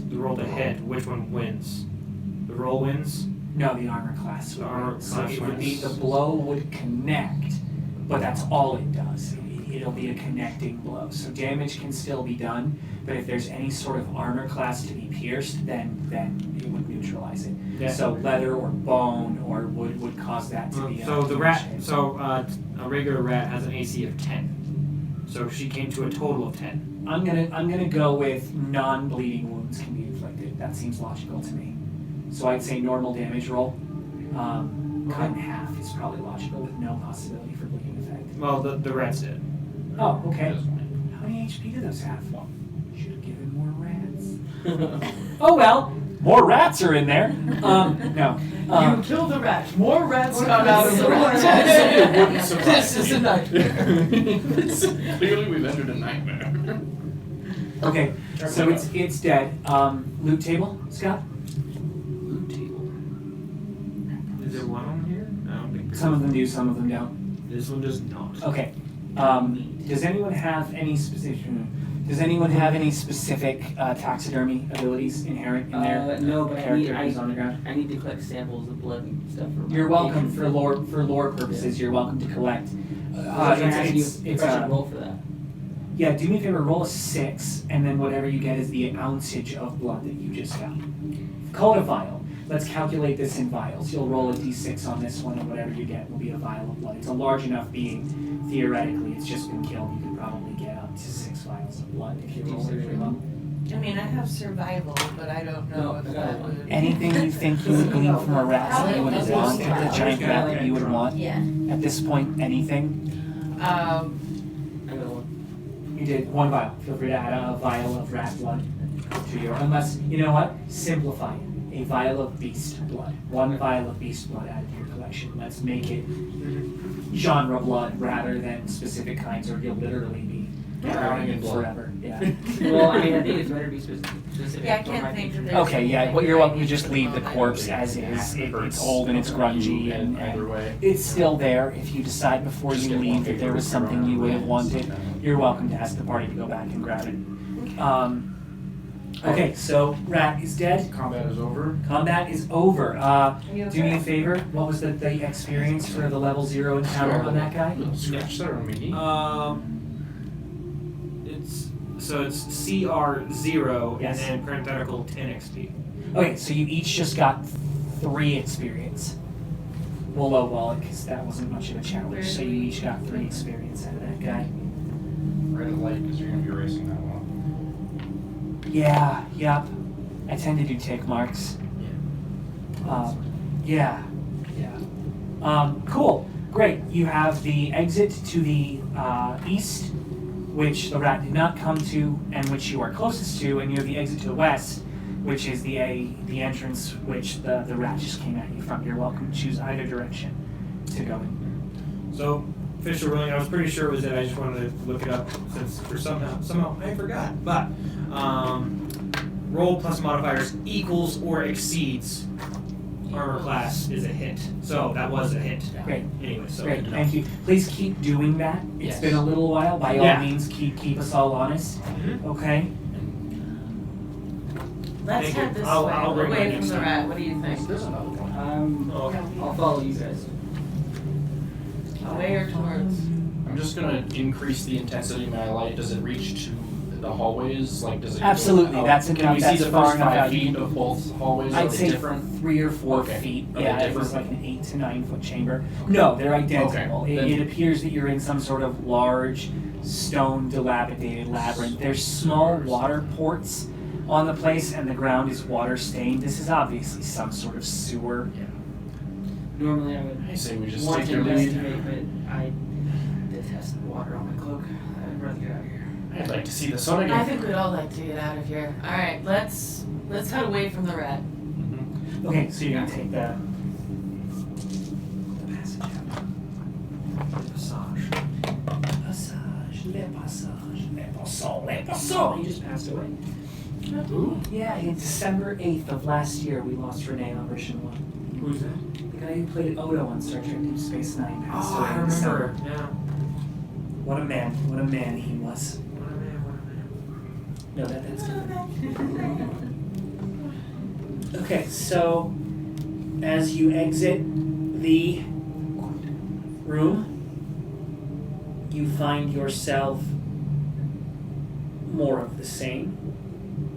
roll to hit, which one wins? The roll wins? No, the armor class. The armor So class it would be, wins. the blow would connect, but that's all it does. It'll be a connecting blow. So damage can still be done, but if there's any sort of armor class to be pierced, then it would neutralize it. Yeah. So leather or bone or wood would cause that to be So a the rat, damage hit. so a regular rat has an AC of 10. So she came to a total of 10. I'm gonna go with non-bleeding wounds can be inflicted. That seems logical to me. So I'd say normal damage roll. Cut in half is probably logical with no possibility for bleeding effect. Well, the rat's dead. Oh, okay. Yes. How many HP do those have? Should have given more rats. Oh well, more rats are in there. No. you kill the rat. More rats come out of the rat. Wouldn't surprise This is me. a nightmare. Clearly, we've entered a nightmare. Okay, so it's dead. Loot table, Scott. Loot table. Is there one on here? I don't think. Some of them do, some of them don't. This one does not. Okay. Does anyone have any specific taxidermy abilities inherent in their No, but character who's on the ground? I need to collect samples of blood and stuff for my You're welcome patient. for lore purposes. You're welcome to collect. If I should roll for that. Yeah, do me a favor, roll a 6, and then whatever you get is the ounceage of blood that you just found. Call it a vial. Let's calculate this in vials. You'll roll a d6 on this one, and whatever you get will be a vial of blood. It's a large enough being. Theoretically, it's just been killed. You could probably get up to 6 vials of blood if you roll it really well. I mean, I have survival, but I don't know if that would. Anything you think you would glean from a rat that you would want, the giant rat that you would want? Yeah. At this point, anything? I got one. You did one vial. Feel free to add a vial of rat blood to your, unless, you know what? Simplify it. A vial of beast blood. One vial of beast blood added to your collection. Let's make it genre blood rather than specific kinds, or you'll literally be drowning in forever. Yeah. Well, I mean, I think it's better to be specific. Yeah, I can't think that there's Okay, yeah, anything what you're that I welcome to need just to leave put the on corpse that. as is. It's old and it's grungy, and either way. it's still there. If you decide before Just you get leave one that there was paper something you would have around. wanted, you're welcome to ask the party to go back and grab it. Okay, so rat is dead. Combat is over. Combat is over. You Do me a okay? favor. What was the experience for the level 0 encounter on that guy? Scratch that on me. It's CR0 Yes. and then parenthetical 10 XP. Okay, so you each just got 3 experience. We'll lowball it because that wasn't much of a challenge. So you each got 3 experience out of that guy. Red and light, because you're going to be erasing that one. Yeah, yep. I tend to do tick marks. Yeah. Cool. Great. You have the exit to the east, which the rat did not come to, and which you are closest to, and you have the exit to the west, which is the entrance which the rat just came at you from. You're welcome to choose either direction to go in. So, official ruling, I was pretty sure it was it. I just wanted to look it up since for somehow I forgot. But roll plus modifiers equals or exceeds armor class is a hit. So that was a hit. Great. Anyway, so Great. Thank you. Please keep doing that. It's Yes. been a little while. By all Yeah. means, keep us all honest. Okay. Let's Thank head you. this I'll way, bring away my from next the time. rat. What do you think? There's another one. Okay. I'll follow you guys. Away or towards? I'm just going to increase the intensity of my light. Does it reach to the hallways? Like, does it? Absolutely, Go, that's can enough- we see that's the far first enough 5 out. feet of both hallways? Are I'd they say different? 3 or 4 Okay. feet. Are they Yeah, it was different? like an 8 to 9 foot chamber. No, they're identical. Okay, It, then- it appears that you're in some sort of large, stone, dilapidated labyrinth. There's small water ports on the place, and the ground is water stained. This is obviously some sort of sewer. Normally I would I say we just want take to your lead. investigate, but I detest water on my cloak. I'd rather get out of here. I'd like to see this one I again. think we'd all like to get out of here. All right, let's head away from the rat. Mhm. Okay, so you're gonna take the passage out. Massage. Le passage. He just passed away. Ooh. Yeah, in December 8th of last year, we lost Renee on version 1. Who's that? The guy who played Odo on Star Trek Deep Space Nine passed Oh, away I in December. remember. Yeah. What a man he was. What a man. No, that's good. Okay, so as you exit the room, you find yourself more of the same.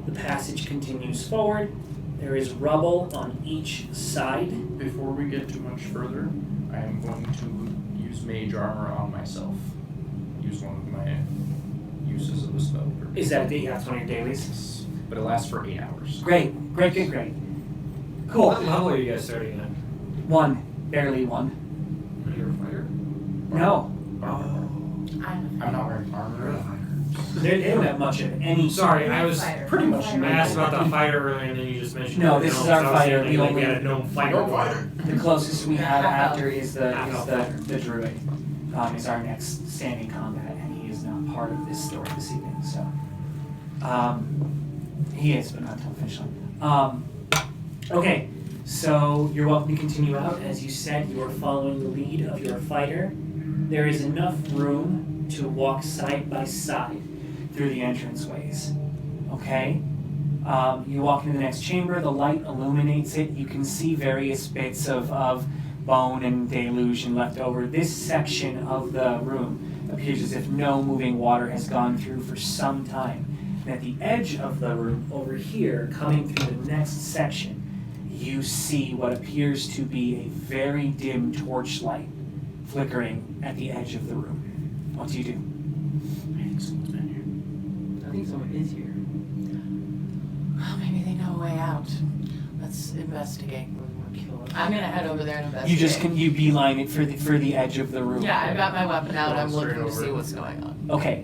The passage continues forward. There is rubble on each side. Before we get too much further, I am going to use mage armor on myself. Use one of my uses of the spell. Is that that's one of your dailies? Yes. But it lasts for 8 hours. Great. Cool. What level are you guys starting at? 1, barely 1. You're a fighter? No, I'm not wearing armor. they don't have much of any. Sorry, I was Fighter. Pretty much. I asked about the fighter earlier, and then you just mentioned. No, it. this is So our I was fighter. thinking, We like, only- we had a gnome fighter. No fighter. The closest we have after is the Half-elf. the druid. Is our next standing combat, and he is not part of this story this evening. So, he is, but not until officially. Okay, so you're welcome to continue out. As you said, you are following the lead of your fighter. There is enough room to walk side by side through the entranceways. Okay? You walk into the next chamber, the light illuminates it. You can see various bits of bone and deluge and left over. This section of the room appears as if no moving water has gone through for some time. And at the edge of the room, over here, coming through the next section, you see what appears to be a very dim torchlight flickering at the edge of the room. What do you do? I think someone's been I think someone is here. Well, maybe they know a way out. Let's investigate. I'm gonna head over there and investigate. You just you beeline it for the edge of the room. Yeah, I've got my weapon out. I'm Straight looking to see over. what's going on. Okay.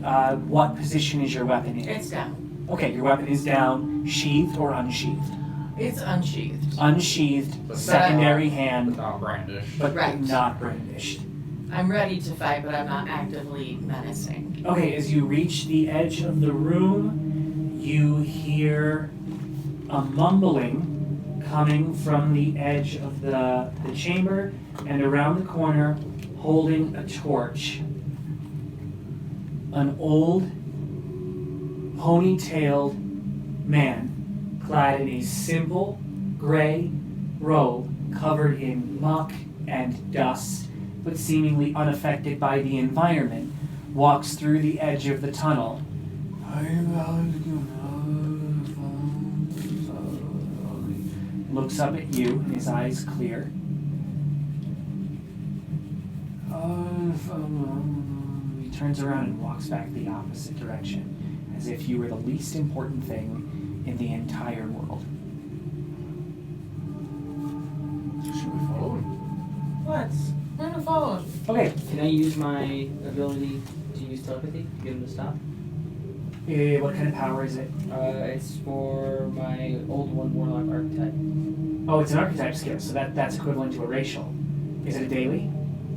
What position is your weapon in? It's down. Okay, your weapon is down, sheathed or unsheathed. It's unsheathed. Unsheathed, But secondary hand, Not brandish. but Right. not brandished. I'm ready to fight, but I'm not actively menacing. Okay, as you reach the edge of the room, you hear a mumbling coming from the edge of the chamber, and around the corner, holding a torch, an old, ponytailed man, clad in a simple gray robe covered in muck and dust, but seemingly unaffected by the environment, walks through the edge of the tunnel. Looks up at you, and his eyes clear. He turns around and walks back the opposite direction, as if you were the least important thing in the entire world. Should we follow him? What? We're gonna follow him. Okay, Can I use my ability to use telepathy to get him to stop? what kind of power is it? It's for my old one, Warlock Archetype. Oh, it's an archetype skill, so that's equivalent to a racial. Is it a daily?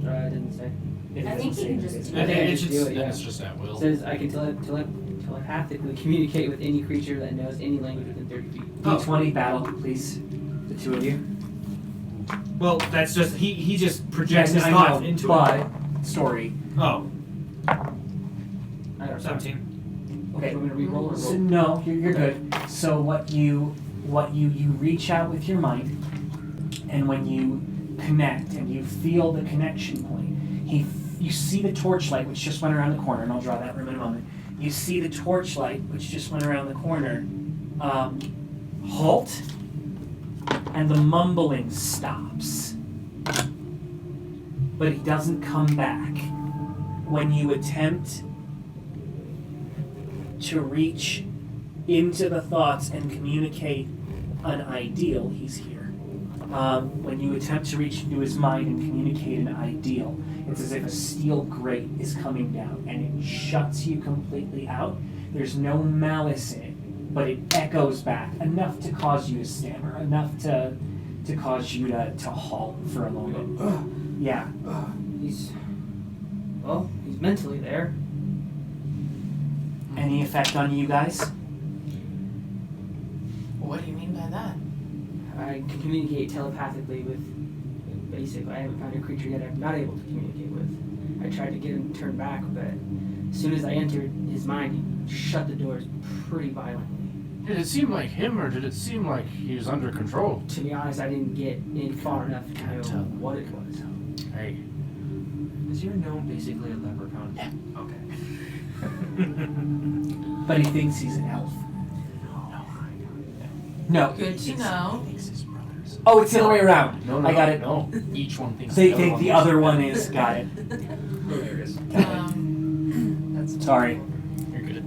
It didn't say. It I think doesn't you can say just it I is. think I it just should. do it, Then yeah. it's just at will. It says I can telepathically communicate with any creature that knows any language within 30 feet. D20 battle, please. The two of you. Well, that's just he just projects Yes, his I thoughts know, into but it. story. Oh, I don't know. 17. Okay. You want me to re-roll or So, roll? no, you're good. So what you reach out with your mind, and when you connect and you feel the connection point, you see the torchlight which just went around the corner, and I'll draw that room in a moment. You see the torchlight which just went around the corner halt, and the mumbling stops, but he doesn't come back. When you attempt to reach into the thoughts and communicate an ideal, he's here. When you attempt to reach into his mind and communicate an ideal, it's as if a steel grate is coming down and it shuts you completely out. There's no malice in it, but it echoes back enough to cause you to stammer, enough to cause you to halt for a moment. Yeah. He's mentally there. Any effect on you guys? What do you mean by that? I can communicate telepathically with. Basically, I haven't found a creature yet I'm not able to communicate with. I tried to get him to turn back, but as soon as I entered his mind, he shut the doors pretty violently. Did it seem like him, or did it seem like he was under control? To be honest, I didn't get in far enough to Can't know tell. what it was. Hey. Is your gnome basically a leprechaun? Yeah. Okay. But he thinks he's an elf. No. Good to know. He thinks his brothers. Oh, it's the other way around. No, no, I got it. No, each one thinks They the other think one the is. other one is. Got it. Oh, there it is. Um, Sorry. You're good.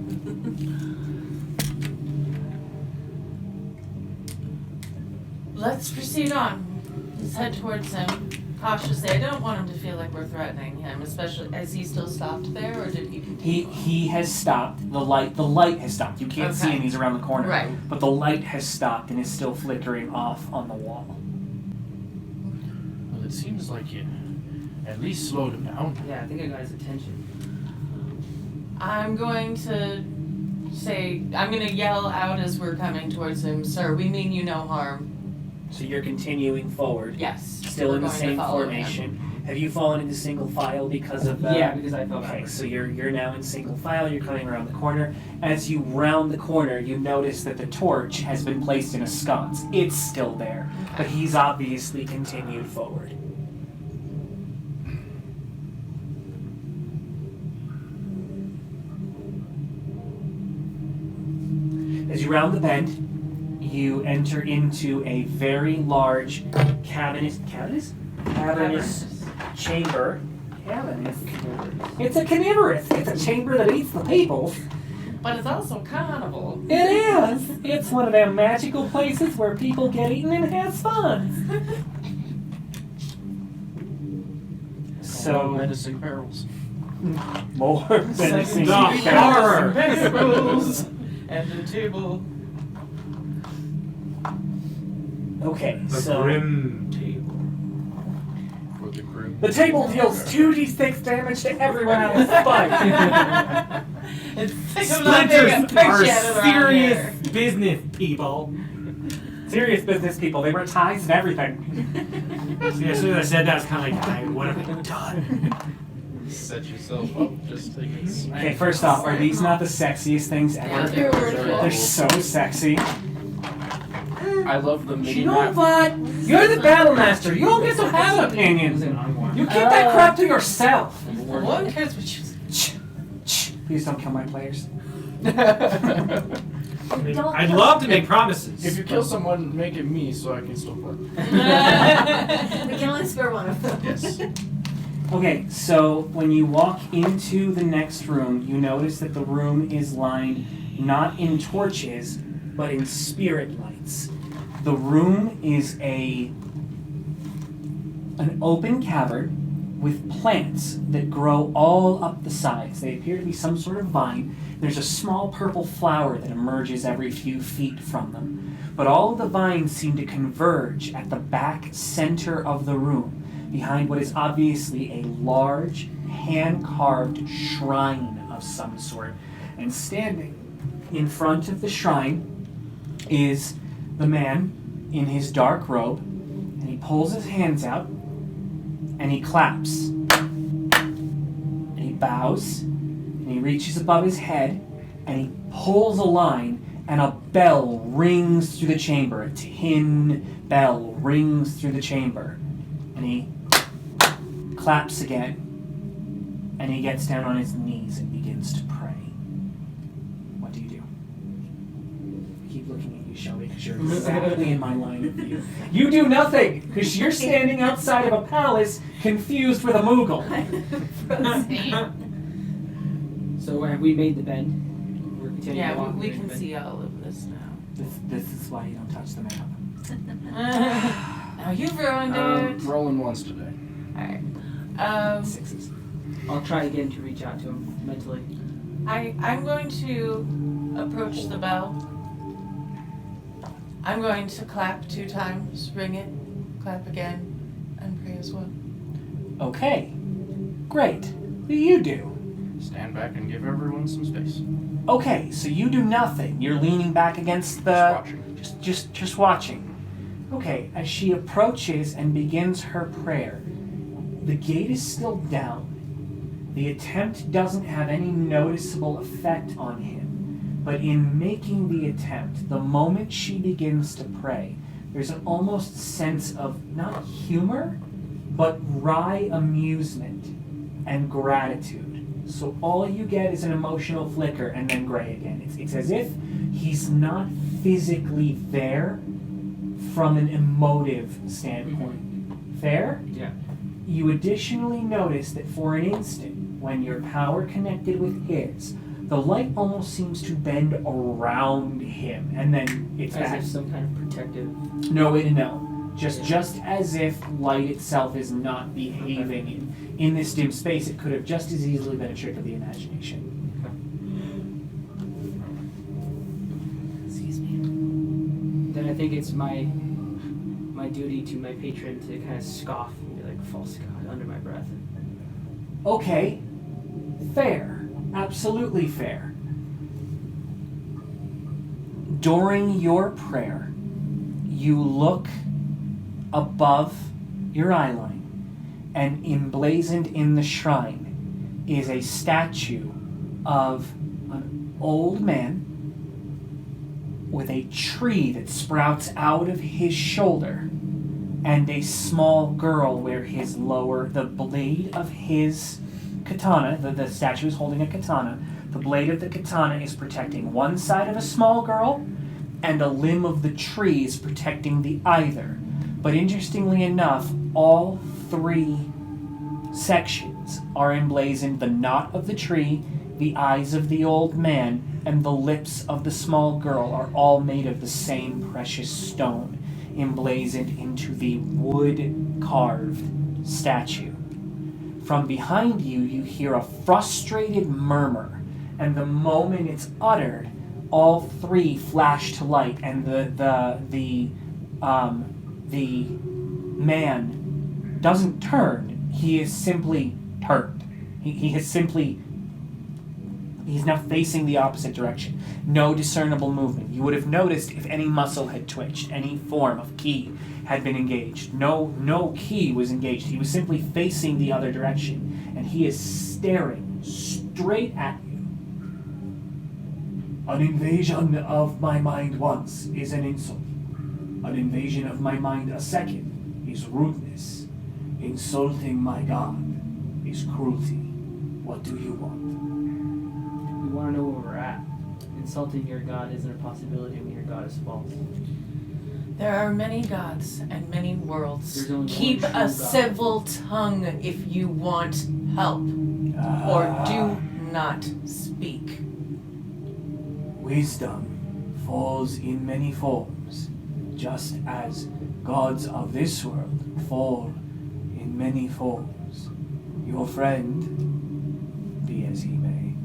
let's proceed on. Let's head towards him cautiously. I don't want him to feel like we're threatening him, especially as he's still stopped there, or did he continue? He has stopped. The light has stopped. You can't see Okay. him. He's around the corner. Right. But the light has stopped and is still flickering off on the wall. Well, it seems like you at least slowed him down. Yeah, I think I got his attention. I'm going to yell out as we're coming towards him, sir, we mean you no harm. So you're continuing forward. Yes. Still we're in the going to same follow him. formation. Have you fallen into single file because of that? Yeah, because I fell Okay, backwards. so you're now in single file, you're coming around the corner. As you round the corner, you notice that the torch has been placed in a sconce. It's still there, but he's obviously continued forward. As you round the bend, you enter into a very large cavernous chamber. Cavernous. It's a carnivorous. It's a chamber that eats the people. But it's also carnival. It is. It's one of them magical places where people get eaten and has fun. So menacing barrels. more menacing The barrels. horror. And the table. Okay, The so grim table. For the crew. the table deals 2d6 damage to everyone on its spike. It's like I'm not being Splinters are appreciated around serious here. business people. Serious business people. They wear ties and everything. See, as soon as I said that, it's kind of like, what have I done? Set yourself up, just take it smack. Okay, first off, are these not the sexiest things ever? Your word for They're it. so sexy. I love the You mini know map. what? You're the battle master. You don't get to have an opinion. You keep that crap to yourself. No one cares what you say. Please don't kill my players. I'd love to make promises. If you kill someone, make it me so I can still play. We can only spare one of them. Yes. Okay, so when you walk into the next room, you notice that the room is lined not in torches, but in spirit lights. The room is an open cavern with plants that grow all up the sides. They appear to be some sort of vine. There's a small purple flower that emerges every few feet from them. But all of the vines seem to converge at the back center of the room, behind what is obviously a large, hand-carved shrine of some sort. And standing in front of the shrine is the man in his dark robe, and he pulls his hands out, and he claps. And he bows, and he reaches above his head, and he pulls a line, and a bell rings through the chamber. A tin bell rings through the chamber. And he claps again, and he gets down on his knees and begins to pray. What do you do? I keep looking at you, Shelby, because you're exactly in my line of view. You do nothing, because you're standing outside of a palace confused with a Moogle. So have we made the bend? We're continuing to Yeah, walk. we We've can been- see all of this now. This is why you don't touch the map. Now you've ruined it. Rolling once today. Alright. Sixes. I'll try again to reach out to him mentally. I'm going to approach the bell. I'm going to clap 2 times, ring it, clap again, and pray as well. Okay. Great. What do you do? Stand back and give everyone some space. Okay, so you do nothing. You're leaning back against the... Just watching. Just watching. Okay, as she approaches and begins her prayer, the gate is still down. The attempt doesn't have any noticeable effect on him, but in making the attempt, the moment she begins to pray, there's an almost sense of not humor, but wry amusement and gratitude. So all you get is an emotional flicker and then gray again. It's as if he's not physically there from an emotive standpoint. Fair? Yeah. You additionally notice that for an instant, when your power connected with his, the light almost seems to bend around him, and then it's As back. if some kind of protective. No. Just as if light itself is not behaving in this dim space. It could have just as easily been a trick of the imagination. Excuse me. Then I think it's my duty to my patron to kind of scoff and be like, false god, under my breath. Okay, fair. Absolutely fair. During your prayer, you look above your eye line, and emblazoned in the shrine is a statue of an old man with a tree that sprouts out of his shoulder, and a small girl where the blade of his katana, the statue is holding a katana, the blade of the katana is protecting one side of a small girl, and a limb of the tree is protecting the either. But interestingly enough, all 3 sections are emblazoned. The knot of the tree the eyes of the old man, and the lips of the small girl are all made of the same precious stone, emblazoned into the wood-carved statue. From behind you, you hear a frustrated murmur, and the moment it's uttered, all three flash to light, and the man doesn't turn. He is simply turned. He's now facing the opposite direction. No discernible movement. You would have noticed if any muscle had twitched, any form of key had been engaged. No key was engaged. He was simply facing the other direction, and he is staring straight at you. An invasion of my mind once is an insult. An invasion of my mind a second is rudeness. Insulting my God is cruelty. What do you want? We want to know where we're at. Insulting your God isn't a possibility when your God is false. There are many gods and many worlds. There's only Keep one true a God. civil tongue if you want help, or do not speak. Wisdom falls in many forms, just as gods of this world fall in many forms. Your friend, be as he may,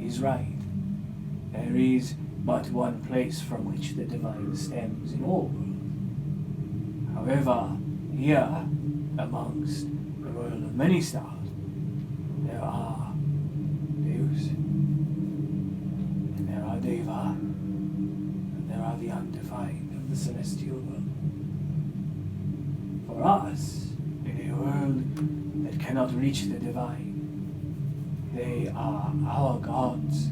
is right. There is but one place from which the divine stems in all worlds. However, here, amongst the world of many stars, there are Deus, and there are daeva, and there are the undefined of the celestial world. For us, in a world that cannot reach the divine, they are our gods.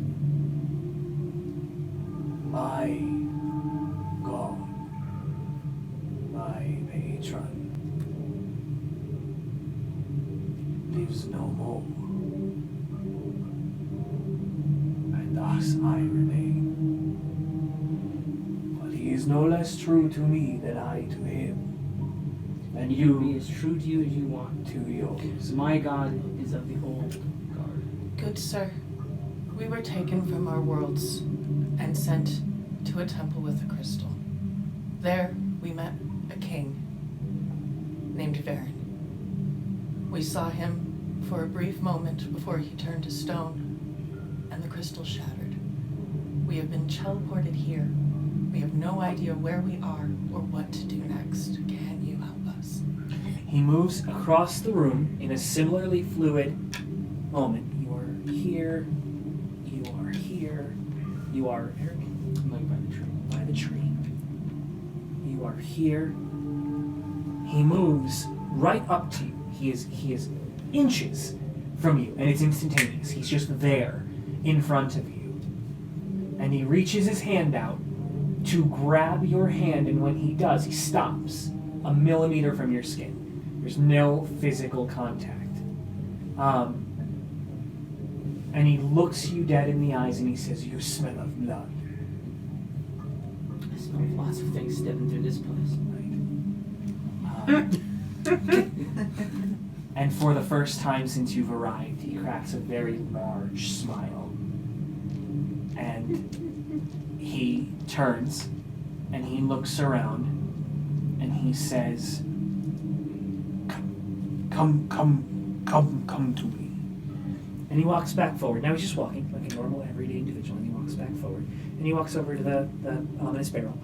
My God, my patron, lives no more, and thus I remain. But he is no less true to me than I to him, and You can be as true to you as you want. to yours. My God is of the old guard. Good sir, we were taken from our worlds and sent to a temple with a crystal. There we met a king named Varen. We saw him for a brief moment before he turned to stone, and the crystal shattered. We have been teleported here. We have no idea where we are or what to do next. Can you help us? He moves across the room in a similarly fluid moment. You are here, you are here, you are Eric, I'm like by the tree. by the tree. You are here. He moves right up to you. He is inches from you, and it's instantaneous. He's just there in front of you. And he reaches his hand out to grab your hand, and when he does, he stops a millimeter from your skin. There's no physical contact. And he looks you dead in the eyes and he says, "You smell of blood." I smell lots of things stepping through this place. And for the first time since you've arrived, he cracks a very large smile. And he turns and he looks around and he says, Come to me. And he walks back forward. Now he's just walking like a normal, everyday individual, and he walks back forward. And he walks over to the ominous barrel.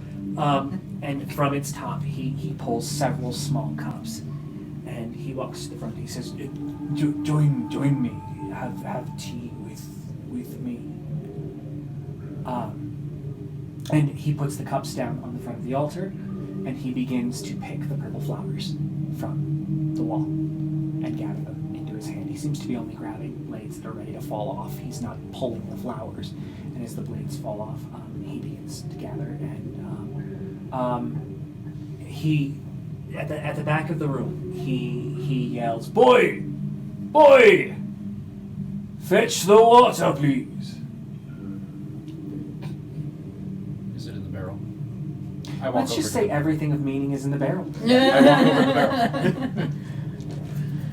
And from its top, he pulls several small cups. And he walks to the front. He says, join me. Have tea with me. And he puts the cups down on the front of the altar, and he begins to pick the purple flowers from the wall and gather them into his hand. He seems to be only grabbing blades that are ready to fall off. He's not pulling the flowers. And as the blades fall off, he begins to gather. And he, at the back of the room, he yells, Boy! Fetch the water, please! Is it in the barrel? I walk Let's over just to say it. everything of meaning is in the barrel. I walk over to the barrel.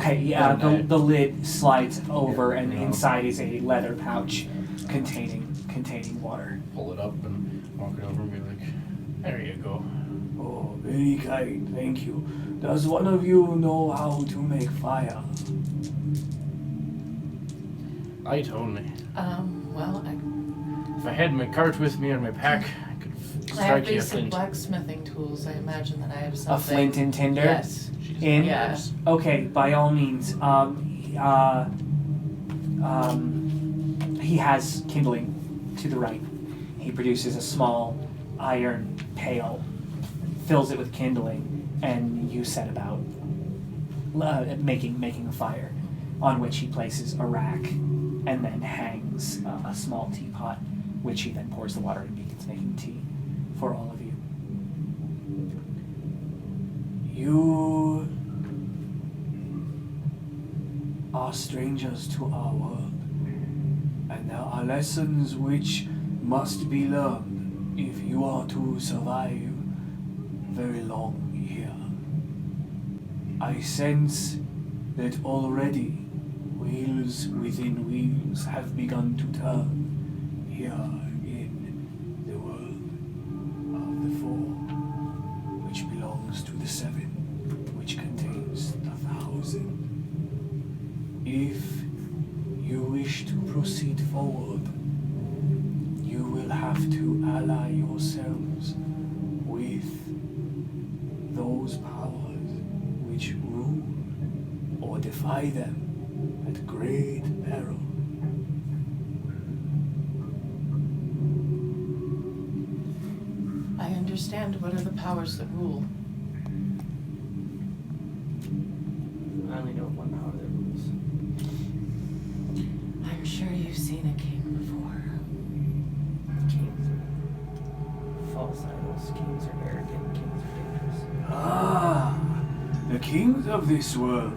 Okay, yeah, Okay. the lid slides over, and Yeah. inside is a leather pouch containing water. Pull it up and walk it over and be like, there you go. Oh, very kind, thank you. Does one of you know how to make fire? Light only. Well, If I had my cart with me or my pack, I could I have strike you a basic flint. blacksmithing tools. I imagine that I have something. A flint and tinder? Yes. She's In- yours. Okay, by all means. He has kindling to the right. He produces a small iron pail, fills it with kindling, and you set about making a fire, on which he places a rack and then hangs a small teapot, which he then pours the water and begins making tea for all of you. You are strangers to our world, and there are lessons which must be learned if you are to survive very long here. I sense that already wheels within wheels have begun to turn here in the world of the four, which belongs to the seven, which contains the 1,000. If you wish to proceed forward, you will have to ally yourselves with those powers which rule or defy them at great peril. I understand. What are the powers that rule? I only know of one power that rules. I'm sure you've seen a king before. Kings are false idols. Kings are arrogant. Kings are dangerous. Ah, the kings of this world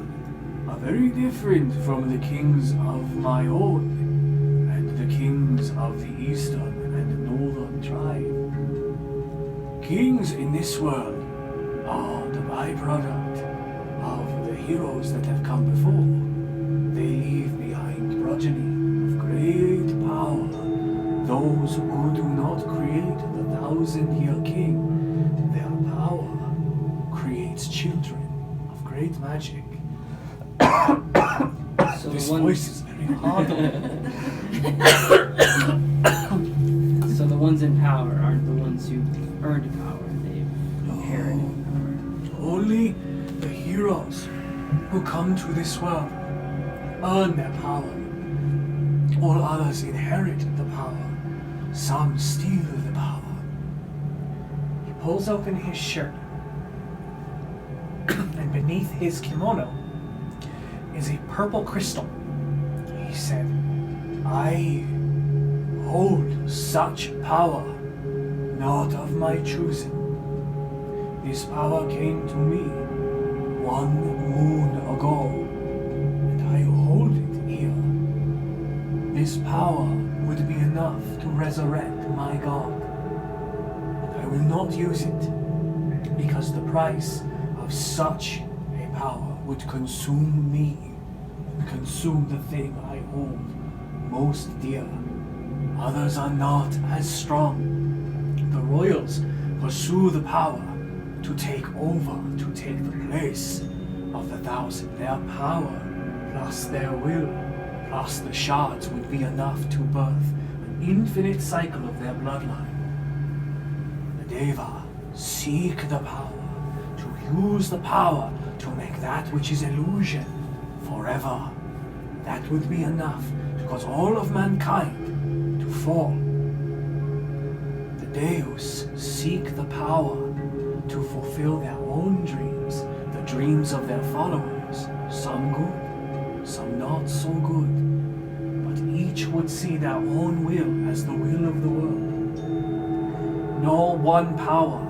are very different from the kings of my own, and the kings of the eastern and northern tribe. Kings in this world are the byproduct of the heroes that have come before. They leave behind progeny of great power, those who do not create the 1,000-year king. Their power creates children of great magic. So This the ones, voice is very hard. so the ones in power aren't the ones who earned power. They've inherited power. Only the heroes who come to this world earn their power. All others inherit the power. Some steal the power. He pulls open his shirt, and beneath his kimono is a purple crystal. He said, I hold such power, not of my choosing. This power came to me 1 moon ago, and I hold it here. This power would be enough to resurrect my God, but I will not use it, because the price of such a power would consume me, and consume the thing I hold most dear. Others are not as strong. The royals pursue the power to take over, to take the place of the 1,000. Their power, plus their will, plus the shards would be enough to birth an infinite cycle of their bloodline. The daeva seek the power, to use the power to make that which is illusion forever. That would be enough to cause all of mankind to fall. The deus seek the power to fulfill their own dreams, the dreams of their followers, some good, some not so good, but each would see their own will as the will of the world. No one power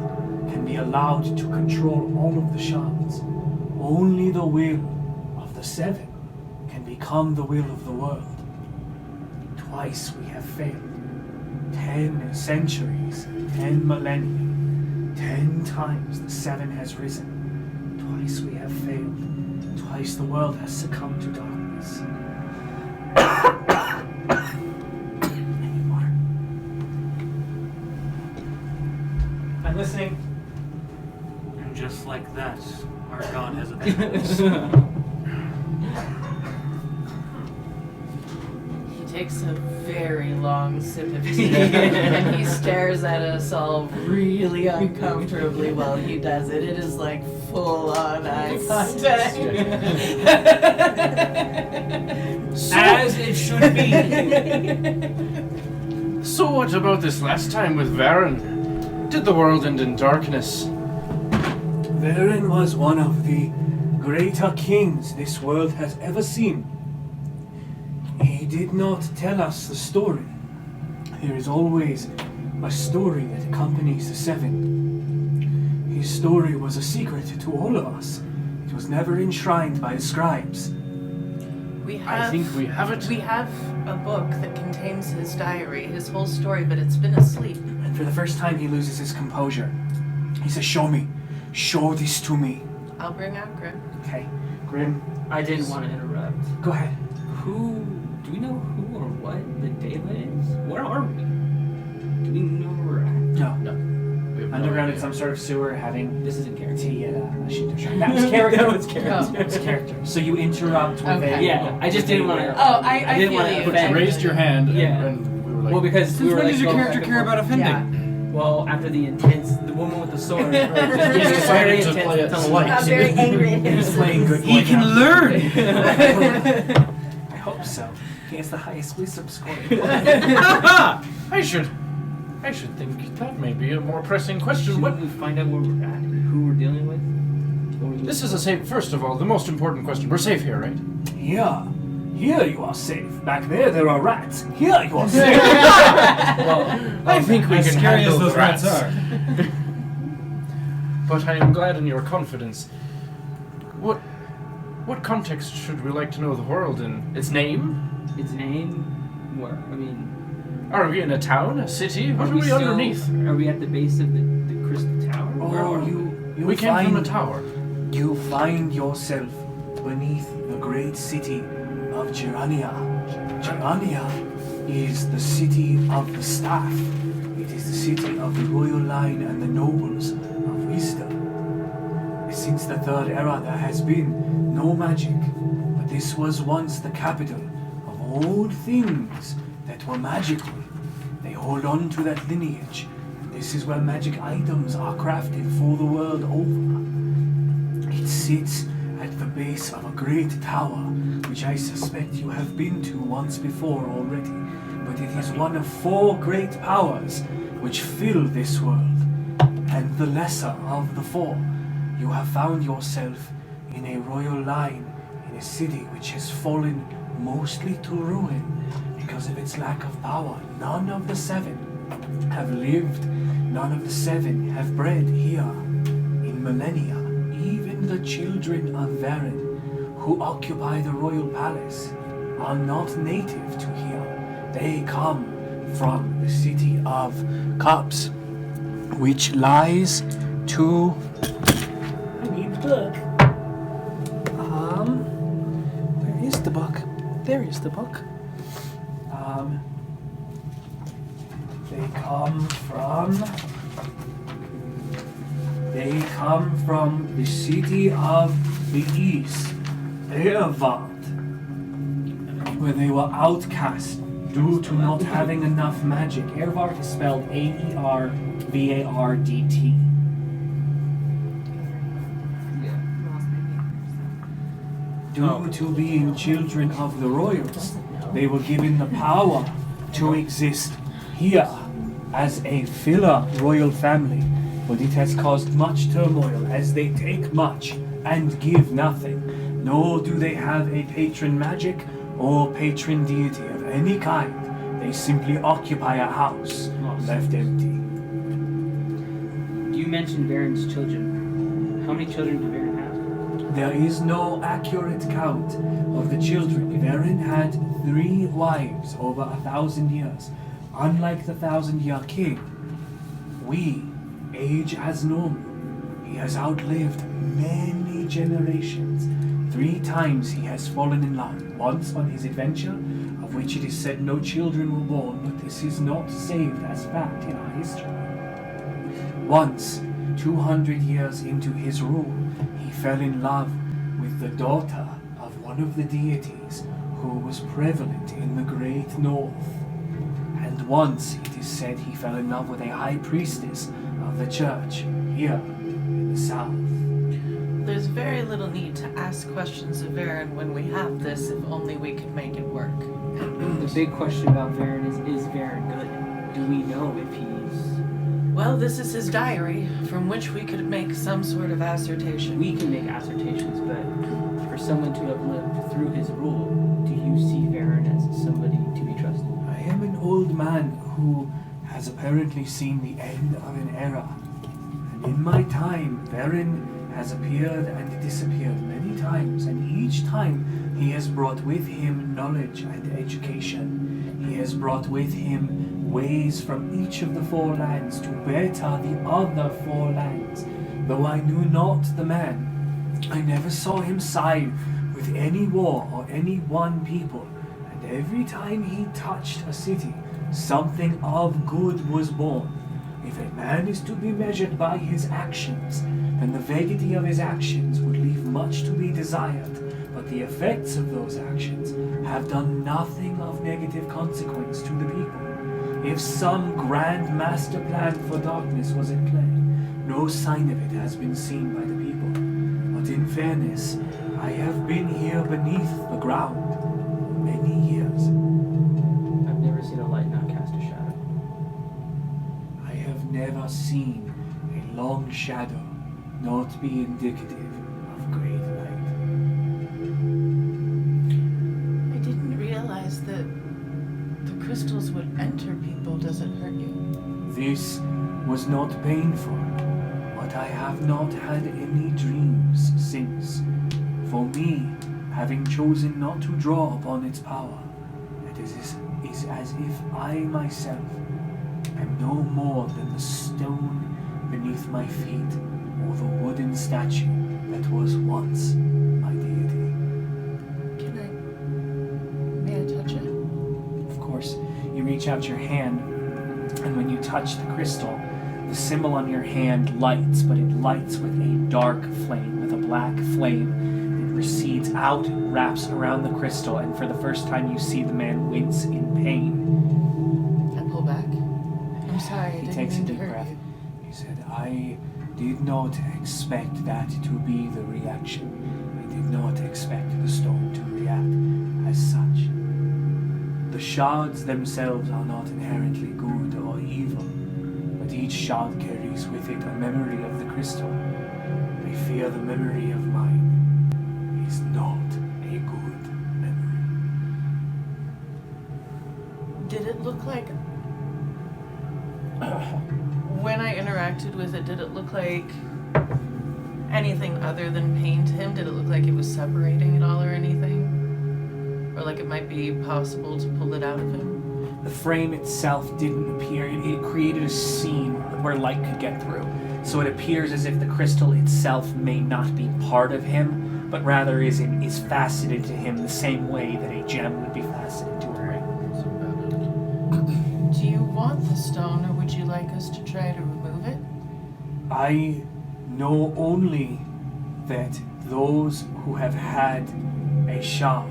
can be allowed to control all of the shards. Only the will of the 7 can become the will of the world. Twice we have failed. 10 centuries, 10 millennia, 10 times the 7 has risen. Twice we have failed. Twice the world has succumbed to darkness. Anymore. I'm listening. And just like that, our god has appeared. He takes a very long sip of tea and he stares at us all really uncomfortably while he does it. It is like full on eye contact. As it should be. So what about this last time with Varen? Did the world end in darkness? Varen was one of the greater kings this world has ever seen. He did not tell us the story. There is always a story that accompanies the seven. His story was a secret to all of us. It was never enshrined by the scribes. I think we have it. We have a book that contains his diary, his whole story, but it's been asleep. And for the first time he loses his composure. He says, "Show me. Show this to me." I'll bring out Grim. Okay. Grim, I didn't want to interrupt. go ahead. Do we know who or what the daeva is? Where are we? Do we know where we're at? No. We have no Underground in idea. some sort of sewer having This isn't character. tea at a shooter shop. That was character. That was character. Oh. That was character. So you interrupt with Okay. a... Yeah, I just didn't want to. Oh, I didn't feel want you. to But you offend. raised your hand, Yeah. and we were like, Well, because Since we were when like does your going character back and care forth. about offending? Yeah. Well, after the woman with the sword. He decided to play it polite. I'm very angry. He's playing good He boy can now. learn! I hope so. He has the highest wisdom score. I should think that may be a more pressing question. Should What? we find out where we're at, who we're dealing with? This is a safe. First of all, the most important question. We're safe here, right? Here you are safe. Back there are rats. Here you are safe. Well, I think we As can scary handle as those the rats rats. are. But I am glad in your confidence. What context should we like to know the world in? Its name? Its name? What? I mean, Are we in a town, a city? What are we still- underneath? Are we at the base of the crystal tower? Where Oh, are we? you We came find, from a tower. You find yourself beneath the great city of Gerania. Gerania is the city of the staff. It is the city of the royal line and the nobles of wisdom. Since the third era there has been no magic, but this was once the capital of all things that were magical. They hold on to that lineage, and this is where magic items are crafted for the world over. It sits at the base of a great tower, which I suspect you have been to once before already, but it is one of 4 great powers which fill this world, and the lesser of the 4. You have found yourself in a royal line in a city which has fallen mostly to ruin because of its lack of power. None of the 7 have lived, none of the 7 have bred here in millennia. Even the children of Varen, who occupy the royal palace, are not native to here. They come from the city of Cups, which lies to... I need the book. Where is the book? There is the book. They come from the city of the east, daeva, where they were outcast due to not having enough magic. Earvart is spelled A-E-R-V-A-R-D-T. Due to being children of the royals, they were given the power to exist here as a filler royal family, but it has caused much turmoil as they take much and give nothing, nor do they have a patron magic or patron deity of any kind. They simply occupy a house left empty. You mentioned Varen's children. How many children did Varen have? There is no accurate count of the children. Varen had 3 wives over 1,000 years. Unlike the 1,000-year king, we age as normal. He has outlived many generations. 3 times he has fallen in love. Once on his adventure, of which it is said no children were born, but this is not saved as fact in our history. Once, 200 years into his rule, he fell in love with the daughter of one of the deities who was prevalent in the Great North. And once, it is said, he fell in love with a high priestess of the church here in the south. There's very little need to ask questions of Varen when we have this, if only we could make it work. The big question about Varen is Varen good? Do we know if he's... Well, this is his diary, from which we could make some sort of assertion. We can make assertions, but for someone to have lived through his rule, do you see Varen as somebody to be trusted? I am an old man who has apparently seen the end of an era. And in my time, Varen has appeared and disappeared many times, and each time he has brought with him knowledge and education. He has brought with him ways from each of the 4 lands to better the other 4 lands. Though I knew not the man, I never saw him side with any war or any one people, and every time he touched a city, something of good was born. If a man is to be measured by his actions, then the vaguity of his actions would leave much to be desired, but the effects of those actions have done nothing of negative consequence to the people. If some grand master plan for darkness was at play, no sign of it has been seen by the people. But in fairness, I have been here beneath the ground for many years. I've never seen a light not cast a shadow. I have never seen a long shadow not be indicative of great light. I didn't realize that the crystals would enter people. Does it hurt you? This was not painful, but I have not had any dreams since. For me, having chosen not to draw upon its power, it is as if I myself am no more than the stone beneath my feet, or the wooden statue that was once my deity. May I touch it? Of course, you reach out your hand, and when you touch the crystal, the symbol on your hand lights, but it lights with a dark flame, with a black flame. It recedes out, wraps around the crystal, and for the first time you see the man wince in pain. I pull back. I'm sorry, I He didn't takes a mean to deep hurt breath. you. He said, I did not expect that to be the reaction. I did not expect the stone to react as such. The shards themselves are not inherently good or evil, but each shard carries with it a memory of the crystal. I fear the memory of mine is not a good memory. Did it look like... when I interacted with it, did it look like anything other than pain to him? Did it look like it was separating at all or anything? Or like it might be possible to pull it out of him? The frame itself didn't appear. It created a scene where light could get through. So it appears as if the crystal itself may not be part of him, but rather is faceted to him the same way that a gem would be faceted to a ring. Do you want the stone, or would you like us to try to remove it? I know only that those who have had a shard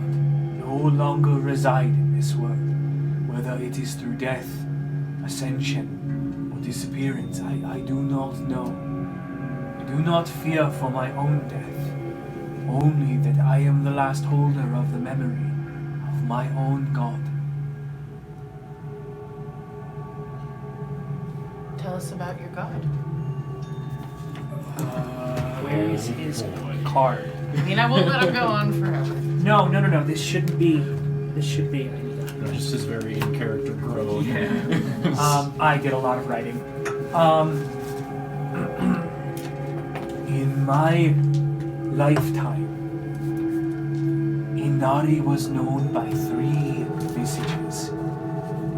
no longer reside in this world, whether it is through death, ascension, or disappearance. I do not know. I do not fear for my own death, only that I am the last holder of the memory of my own God. Tell us about your god. Where is his card? I mean, I won't let him go on forever. No. This shouldn't be. This should be. Just his very in character grown. I did a lot of writing. In my lifetime, Inari was known by 3 visages.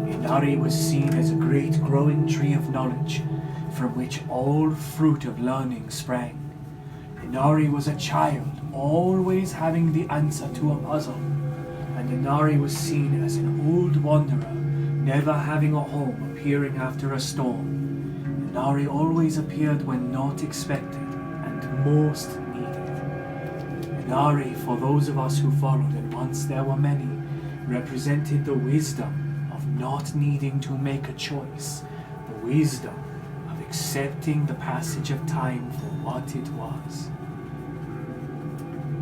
Inari was seen as a great growing tree of knowledge, from which all fruit of learning sprang. Inari was a child always having the answer to a puzzle, and Inari was seen as an old wanderer, never having a home, appearing after a storm. Inari always appeared when not expected and most needed. Inari, for those of us who followed, and once there were many, represented the wisdom of not needing to make a choice, the wisdom of accepting the passage of time for what it was.